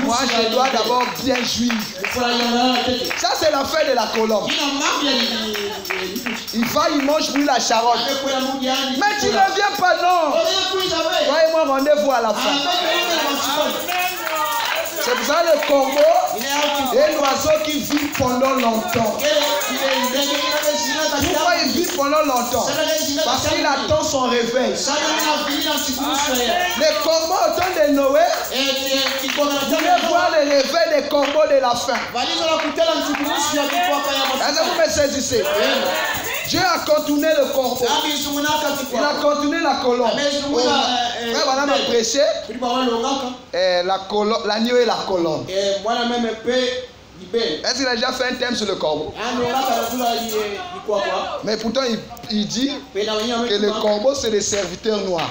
Moi je dois d'abord bien jouir. Ça c'est la fin de la colombe. Il va, il mange plus la charogne. Mais tu ne viens pas, non. Toi et moi rendez-vous à la fin. C'est pour ça le corbeau est l'oiseau qui vit pendant longtemps. Pourquoi il vit pendant longtemps? Parce qu'il attend son réveil. Les corbeaux au temps de Noé, vous voulez voir le réveil des corbeaux de la fin. Est-ce que vous me saisissez? Dieu a contourné le corbeau. Il a contourné la colombe. Frère, voilà m'a prêché. L'agneau et la colombe. Est-ce qu'il a déjà fait un thème sur le corbeau? Mais pourtant il dit que le corbeau c'est les serviteurs noirs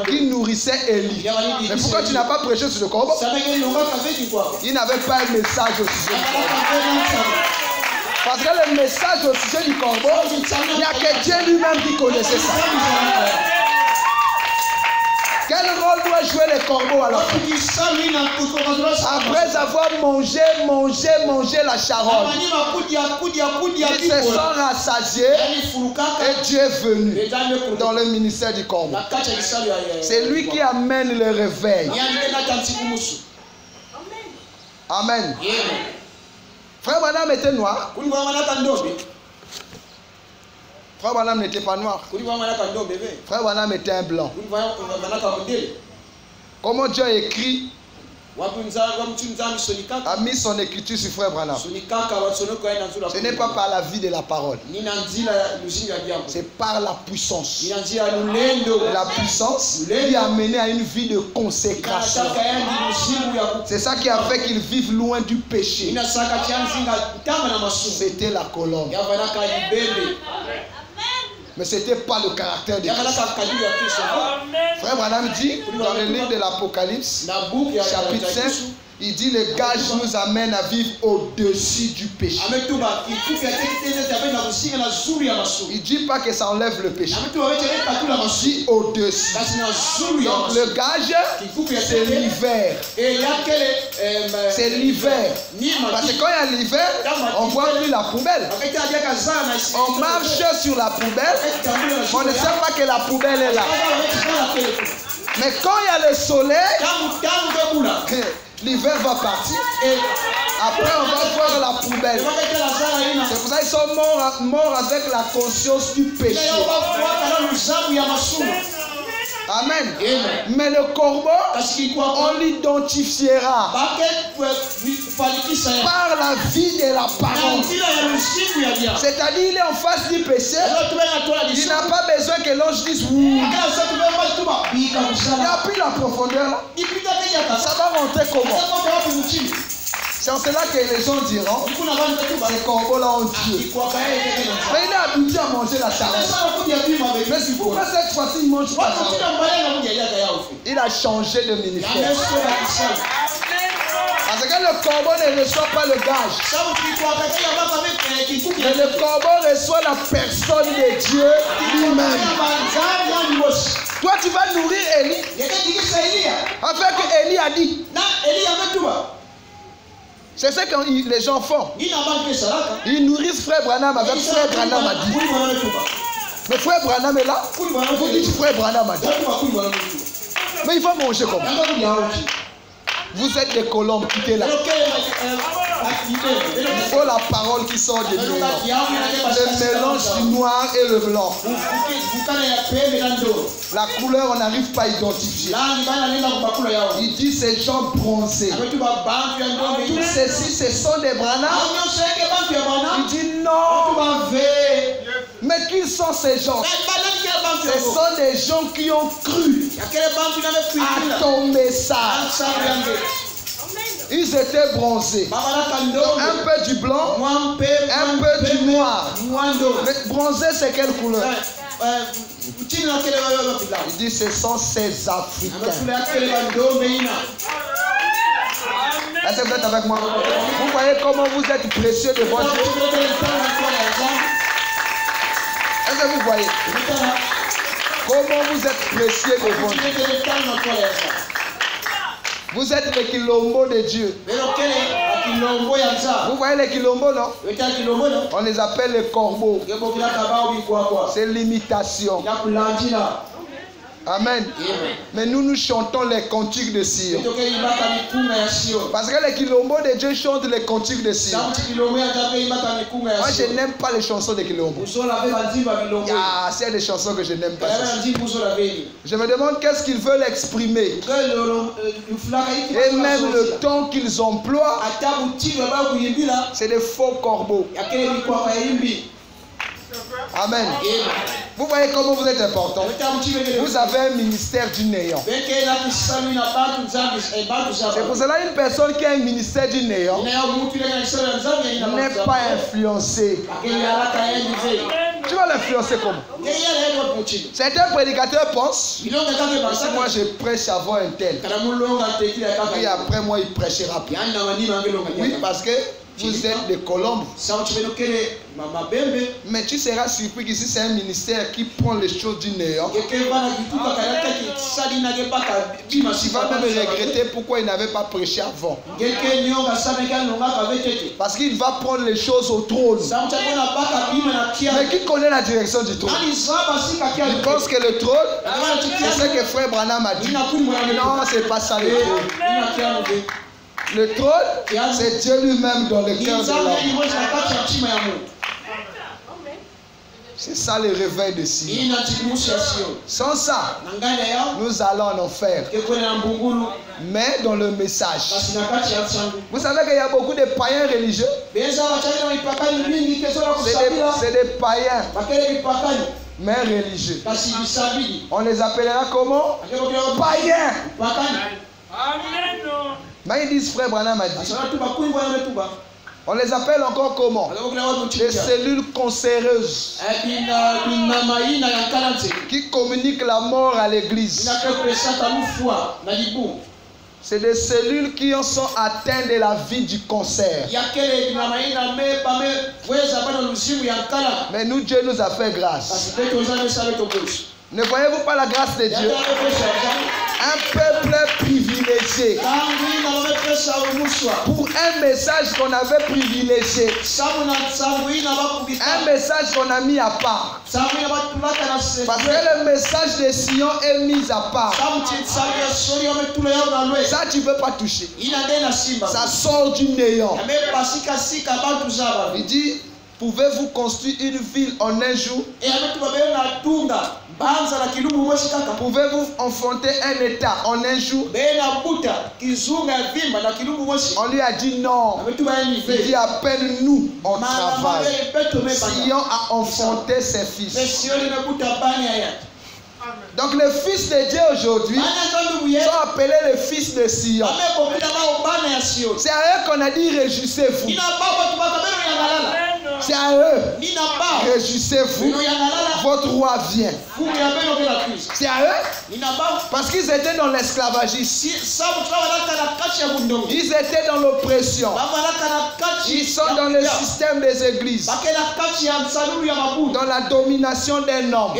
qui nourrissaient Élie. Mais pourquoi tu n'as pas prêché sur le corbeau? Il n'avait pas un message au sujet du corbeau. Parce que le message au sujet du corbeau, il n'y a que Dieu lui-même qui connaissait ça. Quel rôle doit jouer le corbeau alors? Après avoir mangé la charogne, ils se sont rassasiés et Dieu est venu dans le ministère du corbeau. C'est lui qui amène le réveil. Amen. Frère Branham était noir. Frère Branham n'était pas noir. Frère Branham était un blanc. Comment Dieu a écrit, a mis son écriture sur Frère Branham. Ce n'est pas par la vie de la parole. C'est par la puissance. La puissance lui a mené à une vie de consécration. C'est ça qui a fait qu'il vive loin du péché. C'était la colombe. Mais ce n'était pas le caractère de Christ. Frère Branham dit dans le livre de l'Apocalypse, chapitre 5, il dit le gage nous amène à vivre au-dessus du péché. Il ne dit pas que ça enlève le péché. Il dit au-dessus. Donc le gage, c'est l'hiver. C'est l'hiver. Parce que quand il y a l'hiver, on ne voit plus la poubelle. On marche sur la poubelle, on ne sait pas que la poubelle est là. Mais quand il y a le soleil, l'hiver va partir et après on va voir la poubelle. C'est pour ça qu'ils sont morts avec la conscience du péché. Amen. Mais le corbeau, on l'identifiera par la vie de la parole. C'est-à-dire il est en face du péché. Il n'a pas besoin que l'ange dise oui. Il n'y a plus la profondeur là. Ça va rentrer comment? C'est en cela que les gens diront ces corbeaux-là ont Dieu. Mais il est habitué à manger la charogne. Mais pourquoi cette fois-ci il mange pas la charogne? Il a changé de ministère. Parce que le corbeau ne reçoit pas le gage. Mais le corbeau reçoit la personne de Dieu lui-même. Toi tu vas nourrir Élie. Afin que Élie a dit. C'est ce que les gens font. Ils nourrissent Frère Branham avec Frère Branham a dit. Mais Frère Branham est là. Vous dites Frère Branham a dit. Mais il va manger comment? Vous êtes des colombes, quittez là. Il faut la parole qui sort de nous. Le mélange du noir et le blanc. La couleur, on n'arrive pas à identifier. Il dit ces gens bronzés. Tous ceci, ce sont des branards. Il dit non. Mais qui sont ces gens? Ce sont des gens qui ont cru à ton message. Ils étaient bronzés. Un peu du blanc, un peu du noir. Mais bronzé, c'est quelle couleur? Il dit ce sont ces Africains. Est-ce que vous êtes avec moi? Vous voyez comment vous êtes précieux devant Dieu? Est-ce que vous voyez comment vous êtes précieux devant Dieu? Vous êtes les Kilombo de Dieu. Vous voyez les Kilombo, non? On les appelle les corbeaux. C'est l'imitation. Amen. Mais nous chantons les cantiques de Sion. Parce que les Kilombo de Dieu chantent les cantiques de Sion. Moi, je n'aime pas les chansons de Kilombo. C'est des chansons que je n'aime pas. Je me demande qu'est-ce qu'ils veulent exprimer. Et même le temps qu'ils emploient, c'est des faux corbeaux. Amen. Vous voyez comment vous êtes important. Vous avez un ministère du néant. C'est pour cela une personne qui a un ministère du néant n'est pas influencée. Tu vas l'influencer comment? Certains prédicateurs pensent, moi je prêche avant un tel. Et après moi il prêchera plus. Oui, parce que vous êtes des colombes. Mais tu seras surpris qu'ici c'est un ministère qui prend les choses du néant. Tu vas même regretter pourquoi il n'avait pas prêché avant. Parce qu'il va prendre les choses au trône. Mais qui connaît la direction du trône? Il pense que le trône, c'est ce que frère Branham a dit. Non, c'est pas ça le trône. Le trône, c'est Dieu lui-même dans le cœur de l'homme. C'est ça le réveil de Sion. Sans ça, nous allons en enfer. Mais dans le message. Vous savez qu'il y a beaucoup de païens religieux. C'est des païens. Mais religieux. On les appellera comment? Païens. Mais ils disent frère Branham a dit. On les appelle encore comment? Des cellules cancéreuses qui communiquent la mort à l'église. C'est des cellules qui sont atteintes de la vie du cancer. Mais nous, Dieu nous a fait grâce. Ne voyez-vous pas la grâce de Dieu? Un peuple privilégié. Pour un message qu'on avait privilégié. Un message qu'on a mis à part. Parce que le message de Sion est mis à part. Ça, tu ne peux pas toucher. Ça sort du néant. Il dit, pouvez-vous construire une ville en un jour? Pouvez-vous enfanter un État en un jour? On lui a dit non. Il dit appelle-nous en travail. Sion a enfanté ses fils. Donc les fils de Dieu aujourd'hui sont appelés les fils de Sion. C'est à eux qu'on a dit réjouissez-vous. C'est à eux. Réjouissez-vous. Votre roi vient. C'est à eux. Parce qu'ils étaient dans l'esclavagisme. Ils étaient dans l'oppression. Ils sont dans le système des églises. Dans la domination d'un homme.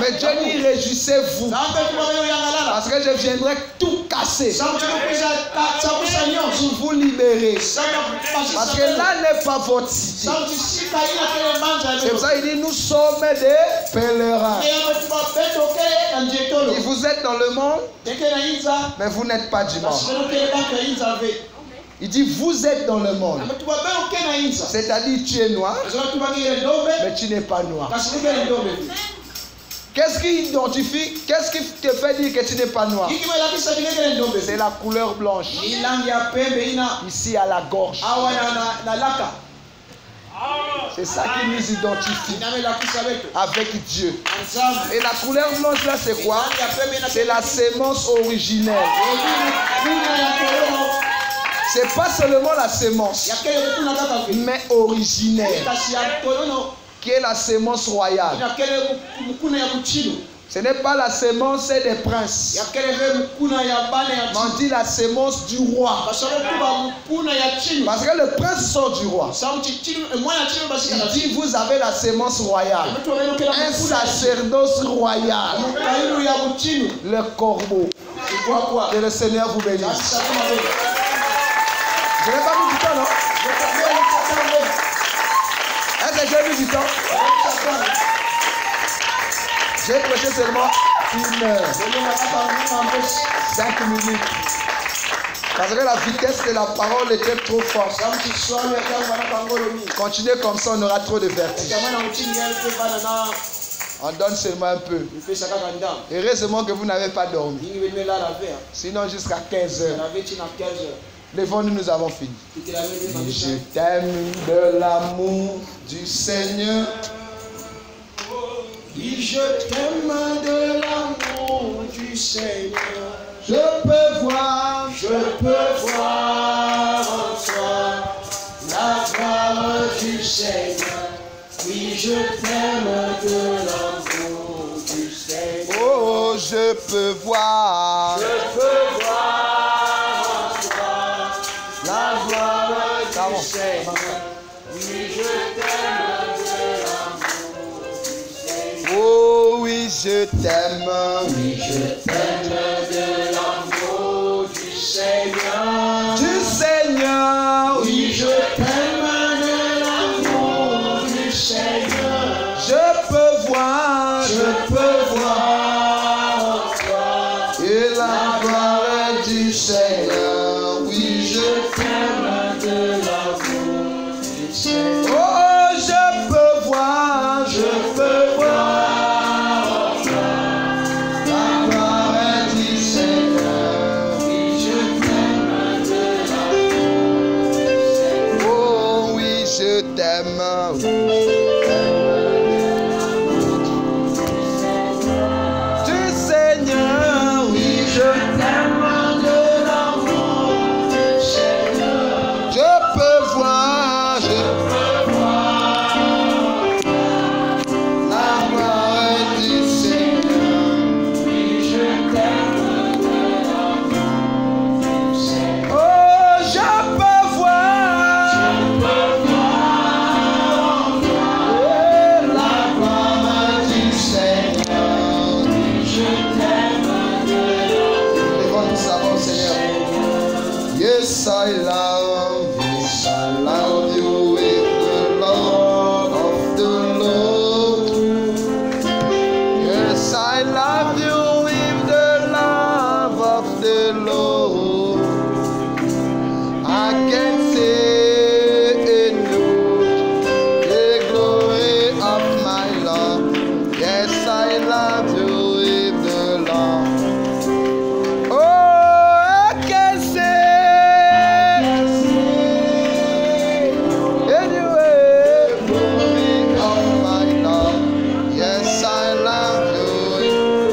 Mais Dieu dit réjouissez-vous. Parce que je viendrai tout casser. Pour vous libérer. Parce que là n'est pas votre cité. C'est pour ça qu'il dit nous sommes des pèlerins. Et vous êtes dans le monde, mais vous n'êtes pas du monde. Il dit, vous êtes dans le monde. C'est-à-dire, tu es noir, mais tu n'es pas noir. Qu'est-ce qui identifie, qu'est-ce qui te fait dire que tu n'es pas noir? C'est la couleur blanche. Ici à la gorge. C'est ça qui nous identifie avec Dieu. Et la couleur blanche là, c'est quoi? C'est la sémence originelle. C'est pas seulement la sémence, mais originelle, qui est la sémence royale. Ce n'est pas la sémence des princes. On dit la sémence du roi. Parce que le prince sort du roi. Il dit, vous avez la sémence royale. Un sacerdoce royal. Le corbeau. Que le Seigneur vous bénisse. Je n'ai pas mis du temps, non? Est-ce que j'ai mis du temps? J'ai prêché seulement 1 heure. 5 minutes. Parce que la vitesse de la parole était trop forte. Continuez comme ça, on aura trop de vertige. On donne seulement un peu. Heureusement que vous n'avez pas dormi. Sinon jusqu'à 15 heures. Levons-nous, nous avons fini. Je t'aime de l'amour du Seigneur. Oui, je t'aime de l'amour du Seigneur. Je peux voir en toi la gloire du Seigneur. Oui, je t'aime de l'amour du Seigneur. Oh, je peux voir en toi la gloire du Seigneur. Oui, je t'aime de l'amour du Seigneur. Oh, oui, je t'aime. Oui, je t'aime de l'amour du Seigneur. Du Seigneur. Oui, je t'aime de l'amour du Seigneur. Je peux voir en toi et la gloire du Seigneur. Oui, je t'aime de l'amour du Seigneur. Oh, je peux voir en toi la gloire du Seigneur. Oui, je t'aime de l'amour du Seigneur. Oh, oui, je t'aime. Du Seigneur, oui, Je t'aime de l'amour du Seigneur. je peux voir la gloire du Seigneur. Oui, je t'aime de l'amour du Seigneur. Oh, je peux voir en toi la gloire du Seigneur. Oui, je t'aime de l'amour. Levons tous avant, Seigneur. Yes, I love you with the love of the Lord. Yes, I love you with the love of the Lord. I can say enough the glory of my Lord. Yes, I love you with the love. Oh, I can say anyway, glory of my Lord. Yes, I love you.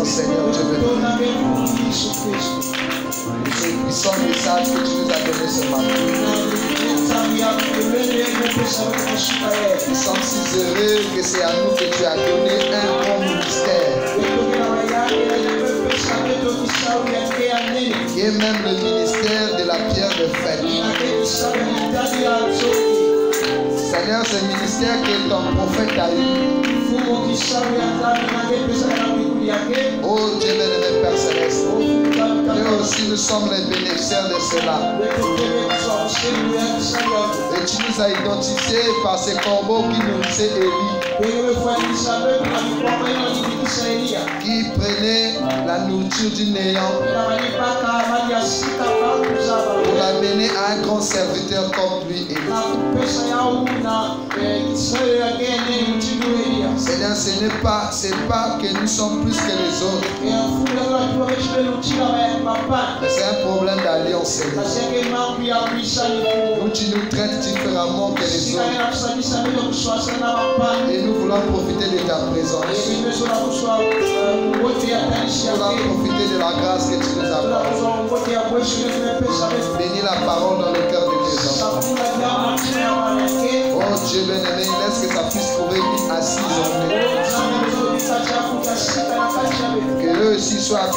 puissant Seigneur Dieu béni. C'est puissant message que tu nous as donné ce matin. Nous sommes si heureux que c'est à nous que tu as donné un bon ministère. Qui est même le ministère de la pierre de fête. Seigneur, ce ministère que ton prophète a eu. Oh Dieu béni, Père Céleste. Nous aussi nous sommes les bénéficiaires de cela. Et tu nous as identifiés par ces corbeaux qui nous s'est Élie. Qui prenait la nourriture du néant pour l'amener à un grand serviteur comme lui. Seigneur, c'est pas que nous sommes plus que les autres. C'est un problème d'alliance, Seigneur. Où tu nous traites différemment que les autres. Et nous voulons profiter de ta présence. Nous voulons profiter de la grâce que tu nous apportes. Bénis la parole dans le cœur de tes enfants. Oh Dieu bien-aimé, laisse que ça puisse trouver une assise en eux. Que eux aussi soient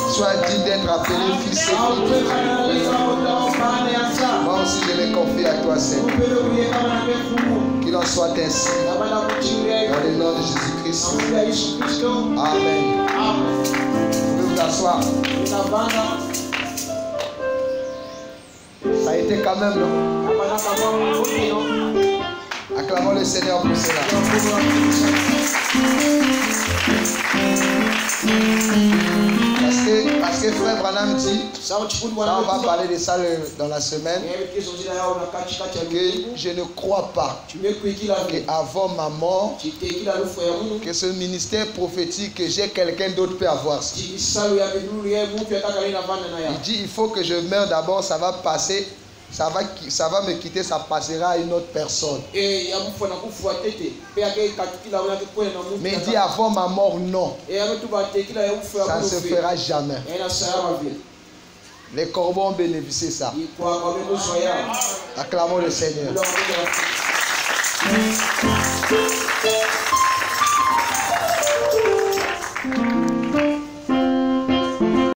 dignes d'être appelés fils et filles. Moi aussi je les confie à toi, Seigneur. Qu'il en soit ainsi. Dans le nom de Jésus-Christ. Amen. Vous pouvez vous asseoir. Ça a été quand même, non? Acclamons le Seigneur pour cela. Parce que frère Branham dit, ça on va parler de ça dans la semaine, que je ne crois pas qu'avant ma mort, que ce ministère prophétique, que j'ai quelqu'un d'autre peut avoir ça. Il dit, il faut que je meure d'abord, ça va passer. Ça va me quitter, ça passera à une autre personne. Mais il dit avant ma mort, non. Ça ne se fera jamais. Les corbeaux ont bénéficié de ça. Acclamons le Seigneur.